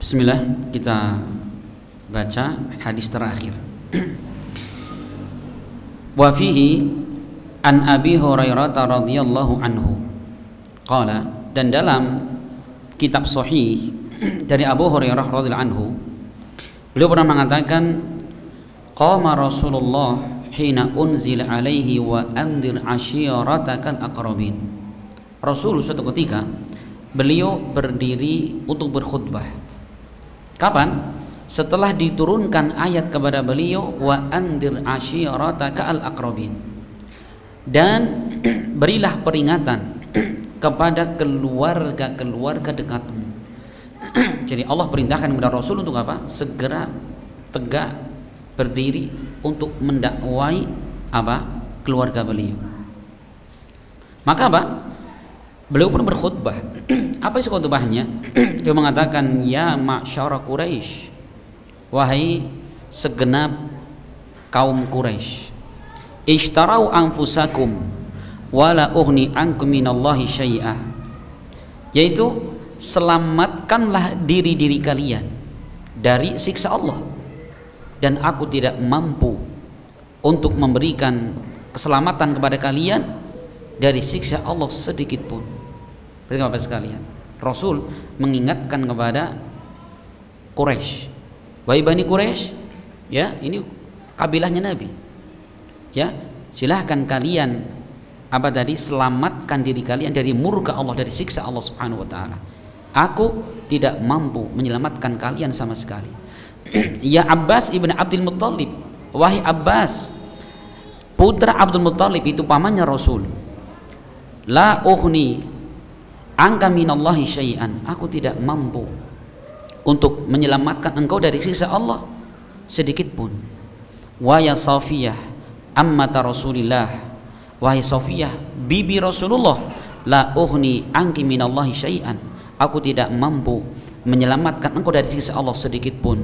Bismillah, kita baca hadis terakhir. Wa fihi an Abi Hurairah radhiyallahu anhu qala, dan dalam kitab sahih dari Abu Hurairah radhiyallahu anhu, beliau pernah mengatakan, qama Rasulullah hina unzila alaihi wa anzir ashiratakal aqrabin. Rasul suatu ketika beliau berdiri untuk berkhutbah. Kapan? Setelah diturunkan ayat kepada beliau, wa andir ashirataka al-aqrabin, dan berilah peringatan kepada keluarga-keluarga dekatmu. Jadi Allah perintahkan kepada Rasul untuk apa? Segera tegak berdiri untuk mendakwai apa? Keluarga beliau. Maka apa? Beliau pun berkhutbah. Apa isi khutbahnya? Dia mengatakan, ya ma'syara Quraisy, wahai segenap kaum Quraisy, ishtarau anfusakum wala ughni ankum minallahi syai'ah, yaitu selamatkanlah diri-diri kalian dari siksa Allah, dan aku tidak mampu untuk memberikan keselamatan kepada kalian dari siksa Allah sedikit pun. Bapak sekalian, Rasul mengingatkan kepada Quraisy, wahai Bani Quraisy, ya, ini kabilahnya Nabi, ya, silahkan kalian selamatkan diri kalian dari murka Allah, dari siksa Allah Subhanahu wa taala. Aku tidak mampu menyelamatkan kalian sama sekali. Ya Abbas ibn Abdul Muttalib, wahai Abbas putra Abdul Muttalib, itu pamannya Rasul, la ughni anka minallahi syai'an, aku tidak mampu untuk menyelamatkan engkau dari siksa Allah sedikit pun. Wa ya Safiyah ammata Rasulillah, wahai Safiyah bibi Rasulullah, la ughni anki minallahi syai'an, aku tidak mampu menyelamatkan engkau dari siksa Allah sedikit pun.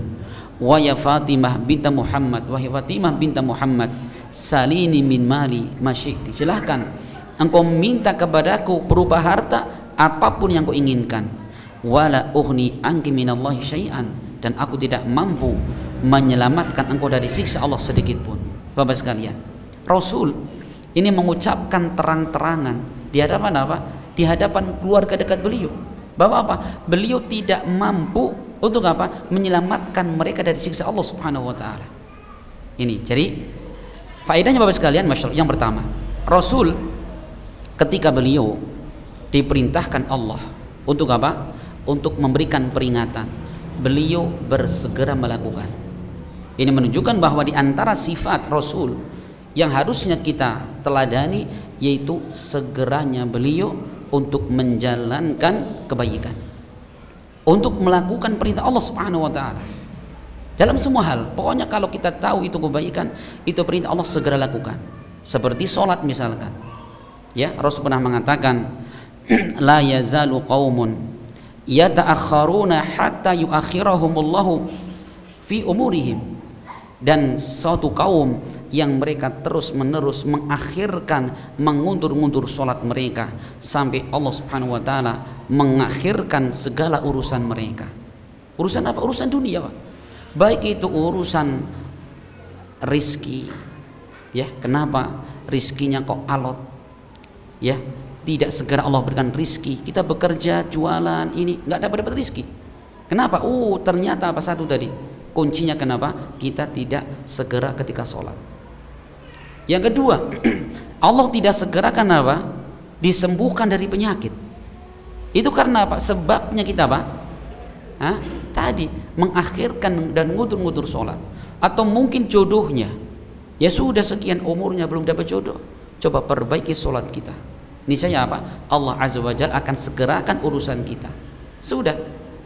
Wa ya Fatimah binta Muhammad, wahai Fatimah binta Muhammad, salini min mali masyikti, silahkan engkau minta kepadaku berupa harta apapun yang kau inginkan. Wala ughni anki minallahi syai'an, dan aku tidak mampu menyelamatkan engkau dari siksa Allah sedikit pun. Bapak sekalian, Rasul ini mengucapkan terang-terangan di hadapan apa? Di hadapan keluarga dekat beliau, bahwa apa? Beliau tidak mampu untuk apa? Menyelamatkan mereka dari siksa Allah Subhanahu wa taala. Ini jadi faedahnya Bapak sekalian, yang pertama, Rasul ketika beliau diperintahkan Allah untuk apa? Untuk memberikan peringatan, beliau bersegera melakukan. Ini menunjukkan bahwa di antara sifat Rasul yang harusnya kita teladani, yaitu segeranya beliau untuk menjalankan kebaikan, untuk melakukan perintah Allah Subhanahu wa taala dalam semua hal. Pokoknya kalau kita tahu itu kebaikan, itu perintah Allah, segera lakukan. Seperti sholat misalkan, ya, Rasul pernah mengatakan, la yazalu qaumun yata'akhkharuna hatta yuakhirahumullahu fi umurihim, dan suatu kaum yang mereka terus menerus mengakhirkan, mengundur-undur sholat mereka sampai Allah Subhanahu wa taala mengakhirkan segala urusan mereka. Urusan apa? Urusan dunia, Pak. Baik itu urusan rizki, ya, kenapa rizkinya kok alot, ya, tidak segera Allah berikan rizki. Kita bekerja, jualan, ini nggak dapat rizki. Kenapa? Ternyata apa? Satu tadi kuncinya, kenapa? Kita tidak segera ketika sholat. Yang kedua, Allah tidak segera kenapa? Disembuhkan dari penyakit. Itu karena apa? Sebabnya kita apa? Tadi mengakhirkan dan ngudur-ngudur sholat. Atau mungkin jodohnya, ya sudah sekian umurnya belum dapat jodoh, coba perbaiki sholat kita. Niscaya apa? Allah Azza wa Jalla akan segerakan urusan kita. Sudah,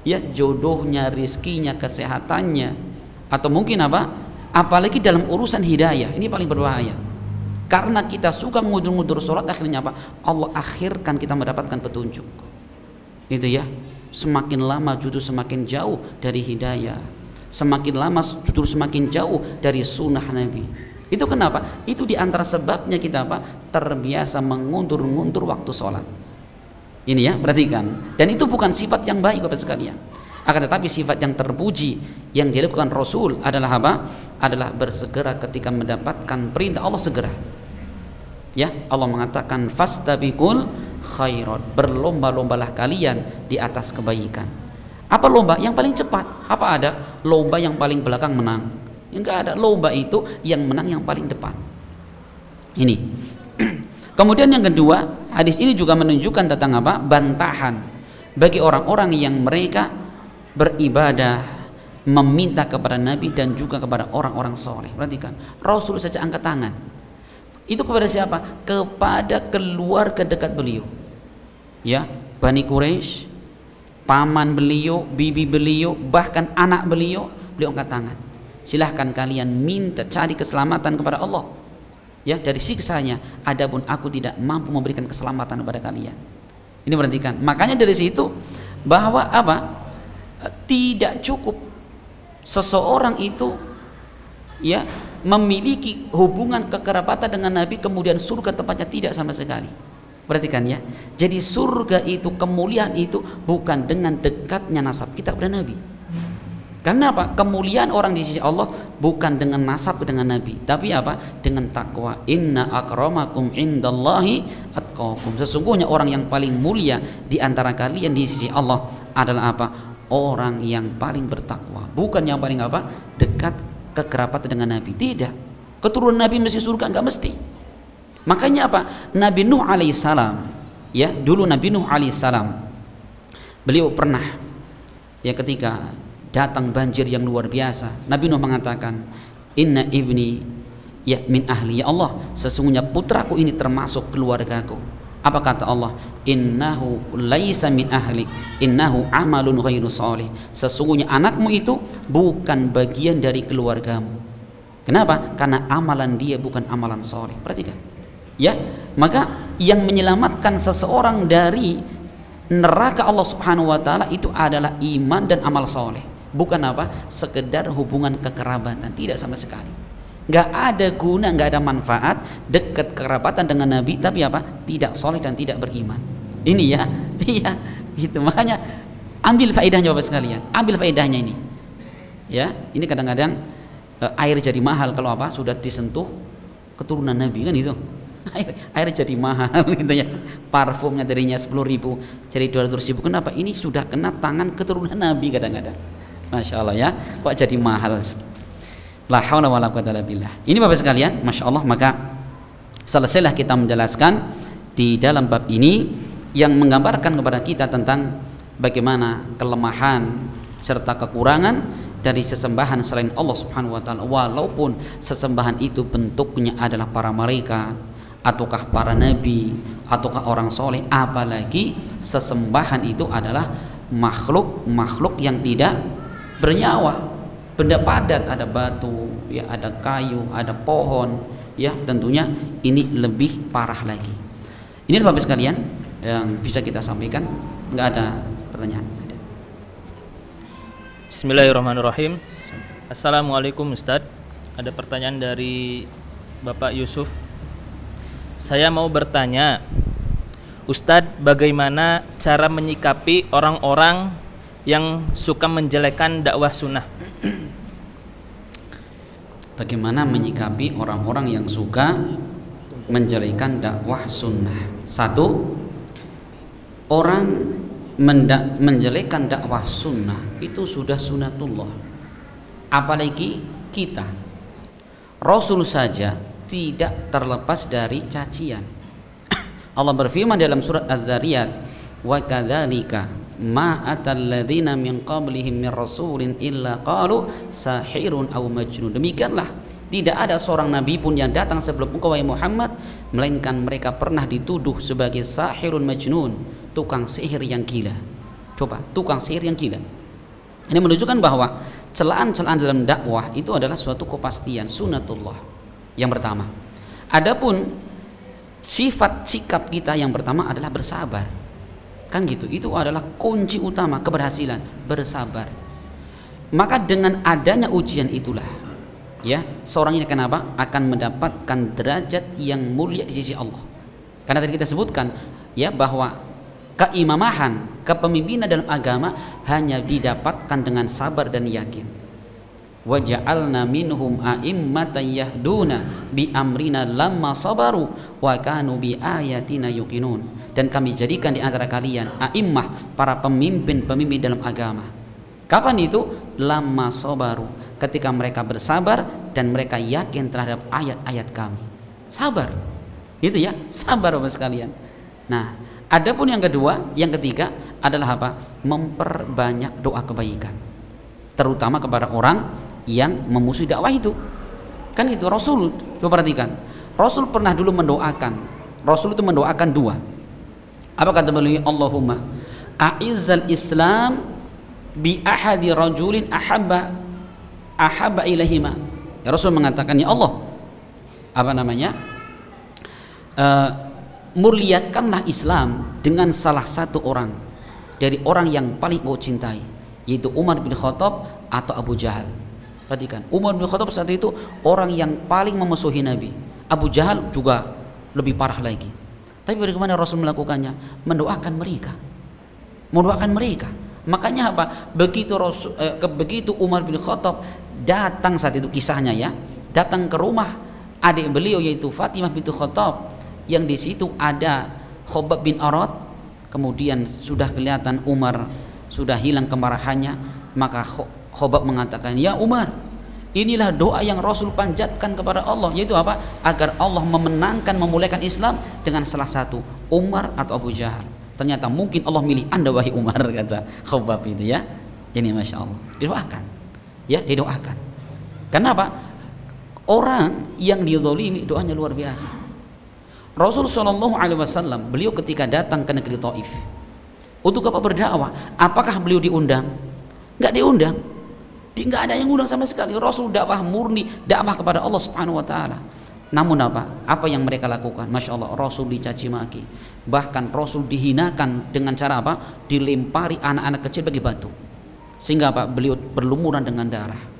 ya, jodohnya, rizkinya, kesehatannya, atau mungkin apa? Apalagi dalam urusan hidayah, ini paling berbahaya. Karena kita suka ngudur-ngudur sholat, akhirnya apa? Allah akhirkan kita mendapatkan petunjuk. Itu ya, semakin lama justru semakin jauh dari hidayah, semakin lama justru semakin jauh dari sunnah Nabi. Itu kenapa? Itu diantara sebabnya kita apa? Terbiasa mengundur-undur waktu sholat. Ini ya, perhatikan. Dan itu bukan sifat yang baik Bapak sekalian. Akan tetapi sifat yang terpuji yang dilakukan Rasul adalah apa? Adalah bersegera ketika mendapatkan perintah Allah, segera. Ya, Allah mengatakan fastabiqul khairat, berlomba-lombalah kalian di atas kebaikan. Apa lomba? Yang paling cepat. Apa ada lomba yang paling belakang menang? Enggak ada. Lomba itu yang menang yang paling depan. Ini. Kemudian yang kedua, hadis ini juga menunjukkan tentang apa? Bantahan bagi orang-orang yang mereka beribadah, meminta kepada Nabi dan juga kepada orang-orang soleh. Perhatikan, Rasul saja angkat tangan. Itu kepada siapa? Kepada keluarga dekat beliau. Ya, Bani Quraisy, paman beliau, bibi beliau, bahkan anak beliau, beliau angkat tangan. Silahkan kalian minta, cari keselamatan kepada Allah, ya, dari siksanya. Adapun aku tidak mampu memberikan keselamatan kepada kalian. Ini perhatikan. Makanya dari situ bahwa apa? Tidak cukup seseorang itu, ya, memiliki hubungan kekerabatan dengan Nabi kemudian surga tempatnya, tidak sama sekali. Perhatikan ya. Jadi surga itu, kemuliaan itu bukan dengan dekatnya nasab kita kepada Nabi. Karena apa? Kemuliaan orang di sisi Allah bukan dengan nasab dengan nabi, tapi apa? Dengan takwa. Inna akramakum indallahi atqakum. Sesungguhnya orang yang paling mulia di antara kalian di sisi Allah adalah apa? Orang yang paling bertakwa. Bukan yang paling apa? Dekat kekerabatan dengan nabi. Tidak. Keturunan nabi mesti surga, enggak mesti. Makanya apa? Nabi Nuh alaihissalam, ya, dulu Nabi Nuh alaihissalam, beliau pernah, ya, ketika datang banjir yang luar biasa, Nabi Nuh mengatakan, inna ibni ya min ahli, ya Allah, sesungguhnya putraku ini termasuk keluargaku. Apa kata Allah? Innahu laisa min ahli, innahu amalun ghairu shalih. Sesungguhnya anakmu itu bukan bagian dari keluargamu. Kenapa? Karena amalan dia bukan amalan soleh. Perhatikan, ya. Maka yang menyelamatkan seseorang dari neraka Allah Subhanahu wa taala itu adalah iman dan amal soleh. Bukan apa? Sekedar hubungan kekerabatan. Tidak sama sekali. Nggak ada guna, nggak ada manfaat dekat kerabatan dengan Nabi, tapi apa? Tidak soleh dan tidak beriman. Ini ya, iya, gitu. Makanya ambil faedahnya Bapak sekalian. Ambil faedahnya ini. Ya, ini kadang-kadang air jadi mahal kalau apa? Sudah disentuh keturunan Nabi, kan itu. Air jadi mahal gitu ya. Parfumnya tadinya 10.000 jadi 200.000. Kenapa? Ini sudah kena tangan keturunan Nabi kadang-kadang. Masya Allah ya, kok jadi mahal. La haula wala quwwata illa billah. Ini Bapak sekalian, Masya Allah. Maka selesailah kita menjelaskan di dalam bab ini yang menggambarkan kepada kita tentang bagaimana kelemahan serta kekurangan dari sesembahan selain Allah Subhanahu wa taala, walaupun sesembahan itu bentuknya adalah para malaikat ataukah para nabi ataukah orang soleh, apalagi sesembahan itu adalah makhluk yang tidak bernyawa, benda padat, ada batu, ya, ada kayu, ada pohon, ya, tentunya ini lebih parah lagi. Ini Bapak sekalian yang bisa kita sampaikan. Nggak ada pertanyaan. Bismillahirrahmanirrahim. Assalamualaikum Ustadz. Ada pertanyaan dari Bapak Yusuf. Saya mau bertanya, Ustadz, bagaimana cara menyikapi orang-orang yang suka menjelekkan dakwah sunnah? Bagaimana menyikapi orang-orang yang suka menjelekkan dakwah sunnah? Satu, orang menjelekkan dakwah sunnah itu sudah sunatullah. Apalagi kita, Rasul saja tidak terlepas dari cacian. Allah berfirman dalam surat Az-Zariyat, wa kadzalika ma atal ladzina min qablihim min rasulin illa qalu sahirun aw majnun. Demikianlah tidak ada seorang nabi pun yang datang sebelum engkau wahai Muhammad melainkan mereka pernah dituduh sebagai sahirun majnun, tukang sihir yang gila. Coba, tukang sihir yang gila. Ini menunjukkan bahwa celaan-celaan dalam dakwah itu adalah suatu kepastian sunatullah. Yang pertama. Adapun sifat sikap kita yang pertama adalah bersabar. Kan gitu. Itu adalah kunci utama keberhasilan, bersabar. Maka dengan adanya ujian itulah, ya, seorang ini kenapa akan mendapatkan derajat yang mulia di sisi Allah. Karena tadi kita sebutkan, ya, bahwa keimamahan, kepemimpinan dalam agama hanya didapatkan dengan sabar dan yakin. Wa ja'alna minhum a'immatan yahduna bi amrina lamma sabaru wa kanu bi ayatina yuqinun. Dan kami jadikan di antara kalian a'immah, para pemimpin-pemimpin dalam agama. Kapan itu? Lamma sabaru, ketika mereka bersabar dan mereka yakin terhadap ayat-ayat kami. Sabar. Itu ya, sabar Bapak sekalian. Nah, adapun yang kedua, yang ketiga adalah apa? Memperbanyak doa kebaikan. Terutama kepada orang yang memusuhi dakwah itu. Kan itu Rasul, coba perhatikan. Rasul pernah dulu mendoakan. Rasul itu mendoakan dua. Apa kata beliau? Allahumma a'izzal Islam bi ahadi rajulin ahabba ilaihima. Ya, Rasul mengatakan, ya Allah, apa namanya? Muliakanlah Islam dengan salah satu orang dari orang yang paling kau cintai, yaitu Umar bin Khattab atau Abu Jahal. Perhatikan, Umar bin Khattab saat itu orang yang paling memusuhi Nabi. Abu Jahal juga lebih parah lagi. Tapi bagaimana Rasul melakukannya? Mendoakan mereka. Mendoakan mereka. Makanya apa? Begitu Umar bin Khattab datang saat itu, kisahnya ya, datang ke rumah adik beliau yaitu Fatimah bintu Khattab, yang di situ ada Khobab bin Arad. Kemudian sudah kelihatan Umar sudah hilang kemarahannya, maka Khobab mengatakan, "Ya Umar, inilah doa yang Rasul panjatkan kepada Allah, yaitu apa? Agar Allah memenangkan, memuliakan Islam dengan salah satu Umar atau Abu Jahal. Ternyata mungkin Allah milih Anda wahai Umar," kata Khobab itu ya. Ini Masya Allah, didoakan ya, didoakan. Kenapa? Orang yang dizalimi doanya luar biasa. Rasul SAW beliau ketika datang ke negeri Taif untuk apa? Berdakwah. Apakah beliau diundang? Nggak diundang. Nggak ada yang undang sama sekali. Rasul dakwah murni, dakwah kepada Allah Subhanahu Wa Taala. Namun apa? Apa yang mereka lakukan? Masya Allah, Rasul dicaci maki, bahkan Rasul dihinakan dengan cara apa? Dilempari anak-anak kecil bagi batu, sehingga apa? Beliau berlumuran dengan darah.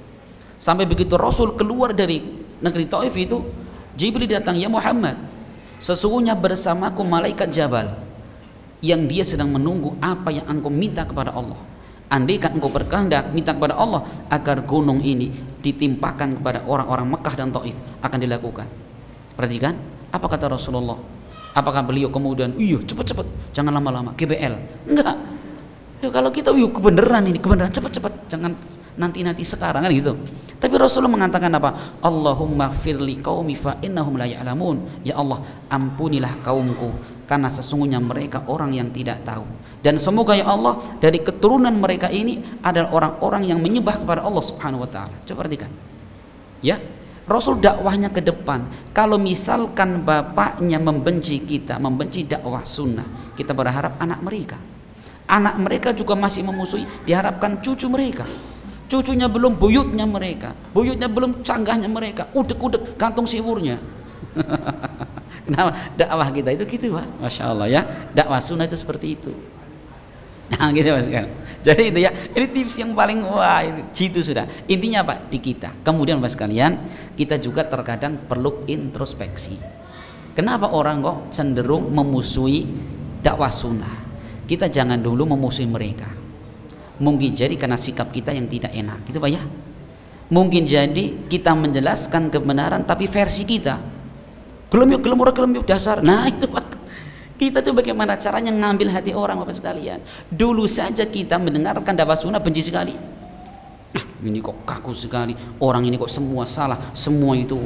Sampai begitu Rasul keluar dari negeri Taif itu, Jibril datang, "Ya Muhammad, sesungguhnya bersamaku malaikat Jabal yang dia sedang menunggu apa yang engkau minta kepada Allah. Andaikan engkau berkehendak minta kepada Allah agar gunung ini ditimpakan kepada orang-orang Mekah dan Taif, akan dilakukan." Perhatikan apa kata Rasulullah. Apakah beliau kemudian, "Iya cepat-cepat, jangan lama-lama, GBL"? Enggak. Ya, kalau kita, kebenaran ini, kebenaran, cepat-cepat, jangan nanti sekarang, kan gitu. Tapi Rasulullah mengatakan apa? "Allahumma firli qaumi fa innahum la ya'lamun." Ya Allah, ampunilah kaumku karena sesungguhnya mereka orang yang tidak tahu. Dan semoga ya Allah dari keturunan mereka ini adalah orang-orang yang menyembah kepada Allah Subhanahu wa taala. Coba perhatikan. Ya, Rasul dakwahnya ke depan. Kalau misalkan bapaknya membenci kita, membenci dakwah sunnah, kita berharap anak mereka juga masih memusuhi, diharapkan cucu mereka. Cucunya belum buyutnya mereka, buyutnya belum canggahnya mereka, udek-udek kantung siwurnya. Kenapa? Dakwah kita itu gitu, Pak. Masya Allah ya, dakwah sunnah itu seperti itu. Nah gitu Mas kan. Jadi itu ya, ini tips yang paling wah itu sudah. Intinya apa? Di kita. Kemudian Mas kalian, kita juga terkadang perlu introspeksi. Kenapa orang kok cenderung memusuhi dakwah sunnah? Kita jangan dulu memusuhi mereka. Mungkin jadi karena sikap kita yang tidak enak, gitu Pak ya. Mungkin jadi kita menjelaskan kebenaran tapi versi kita. Gelem yuk dasar. Nah itu Pak. Kita tuh bagaimana caranya ngambil hati orang Bapak sekalian. Dulu saja kita mendengarkan dakwah sunnah benci sekali. Ini kok kaku sekali. Orang ini kok semua salah, semua itu.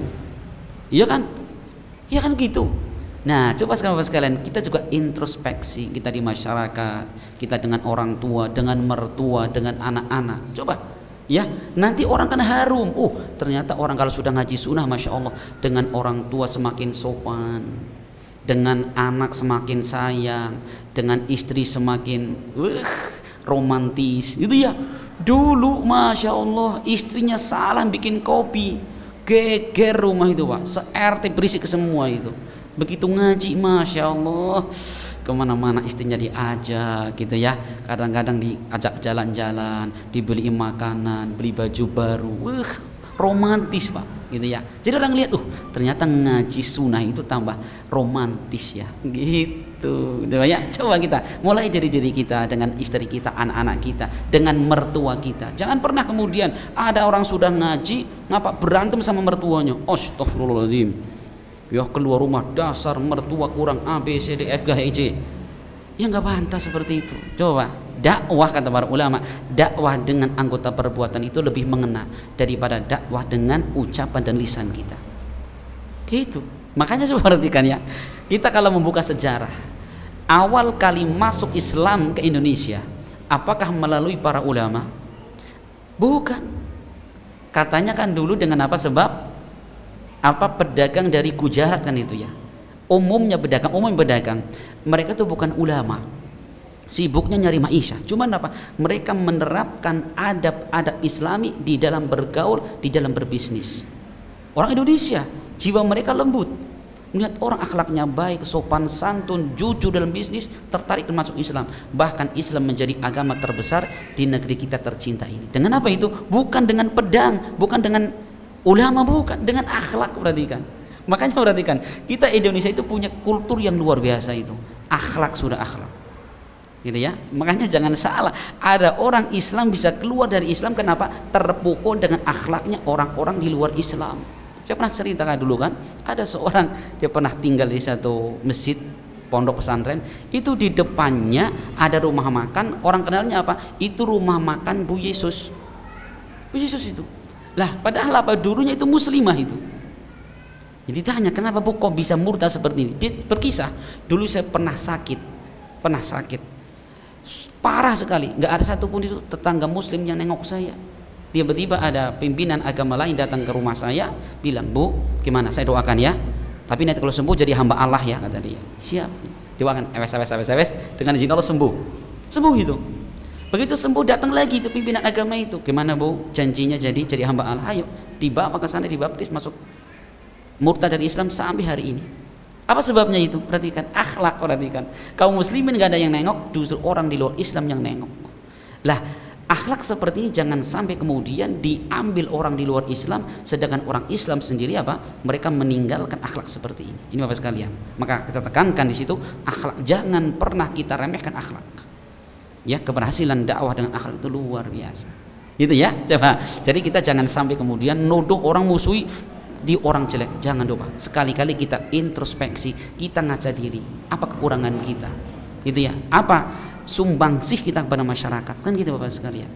Iya kan? Iya kan gitu. Nah, coba sekarang Bapak sekalian, kita juga introspeksi kita di masyarakat, kita dengan orang tua, dengan mertua, dengan anak-anak. Coba, ya, nanti orang kan harum. Oh, ternyata orang kalau sudah ngaji sunnah, Masya Allah, dengan orang tua semakin sopan, dengan anak semakin sayang, dengan istri semakin romantis. Itu ya. Dulu, Masya Allah, istrinya salah bikin kopi, geger rumah itu Pak, se-RT berisik ke semua itu. Begitu ngaji, Masya Allah, kemana-mana istrinya diajak gitu ya. Kadang-kadang diajak jalan-jalan, dibeli makanan, beli baju baru. Romantis Pak, gitu ya. Jadi orang lihat, ternyata ngaji sunnah itu tambah romantis ya, gitu ya. Coba kita mulai dari diri kita, dengan istri kita, anak-anak kita, dengan mertua kita. Jangan pernah kemudian ada orang sudah ngaji, ngapa berantem sama mertuanya. Astagfirullahaladzim. Ya keluar rumah dasar mertua kurang A B C D F G H I J. Ya nggak bantah seperti itu. Coba dakwah kata para ulama, dakwah dengan anggota perbuatan itu lebih mengena daripada dakwah dengan ucapan dan lisan kita. Gitu. Makanya seperti kan ya, kita kalau membuka sejarah, awal kali masuk Islam ke Indonesia, apakah melalui para ulama? Bukan. Katanya kan dulu dengan apa sebab? Apa pedagang dari Gujarat kan itu ya, umumnya pedagang mereka tuh bukan ulama, sibuknya nyari maisha, cuman apa, mereka menerapkan adab-adab islami di dalam bergaul, di dalam berbisnis. Orang Indonesia jiwa mereka lembut, melihat orang akhlaknya baik, sopan santun, jujur dalam bisnis, tertarik masuk Islam. Bahkan Islam menjadi agama terbesar di negeri kita tercinta ini. Dengan apa itu? Bukan dengan pedang, bukan dengan ulama, bukan, dengan akhlak. Perhatikan, makanya perhatikan, kita Indonesia itu punya kultur yang luar biasa itu, akhlak, sudah akhlak gitu ya. Makanya jangan salah, ada orang Islam bisa keluar dari Islam, kenapa? Terpukul dengan akhlaknya orang-orang di luar Islam. Saya pernah ceritakan dulu kan, ada seorang dia pernah tinggal di satu masjid pondok pesantren, itu di depannya ada rumah makan, orang kenalnya apa? Itu rumah makan Bu Yesus. Bu Yesus itu. Lah, padahal apa, dulunya itu muslimah itu. Jadi tanya, kenapa Bu kok bisa murtad seperti ini? Dia berkisah, dulu saya pernah sakit parah sekali, nggak ada satupun itu tetangga muslim yang nengok saya. Tiba-tiba ada pimpinan agama lain datang ke rumah saya, bilang, Bu, gimana? Saya doakan ya, tapi nanti kalau sembuh jadi hamba Allah ya, kata dia. Siap, doakan, ewes, dengan izin Allah sembuh gitu. Begitu sembuh datang lagi itu pimpinan agama itu, gimana Bu? Janjinya jadi hamba Allah, ayo dibawa ke sana, dibaptis, masuk murtad dari Islam sampai hari ini. Apa sebabnya itu? Perhatikan akhlak, perhatikan. Kaum muslimin gak ada yang nengok, justru orang di luar Islam yang nengok. Lah, akhlak seperti ini jangan sampai kemudian diambil orang di luar Islam, sedangkan orang Islam sendiri apa? Mereka meninggalkan akhlak seperti ini. Ini Bapak sekalian. Maka kita tekankan di situ akhlak, jangan pernah kita remehkan akhlak. Ya, keberhasilan dakwah dengan akhlak itu luar biasa. Gitu ya. Coba. Jadi kita jangan sampai kemudian nuduh orang, musuhi di orang jelek, jangan doa. Sekali-kali kita introspeksi, kita ngaca diri, apa kekurangan kita, gitu ya, apa sumbangsih kita kepada masyarakat, kan gitu Bapak sekalian.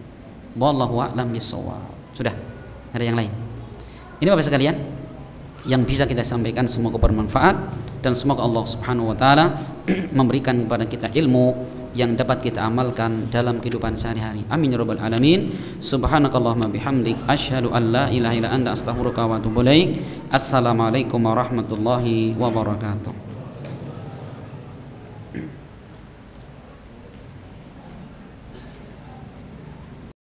Wallahu a'lam bishawab. Sudah, ada yang lain? Ini Bapak sekalian yang bisa kita sampaikan, semoga bermanfaat dan semoga Allah Subhanahu wa taala memberikan kepada kita ilmu yang dapat kita amalkan dalam kehidupan sehari-hari. Amin ya rabbal alamin. Subhanakallahumma bihamdik asyhadu an la ilaha illa anta astaghfiruka wa atubu ilaik. Assalamualaikum warahmatullahi wabarakatuh.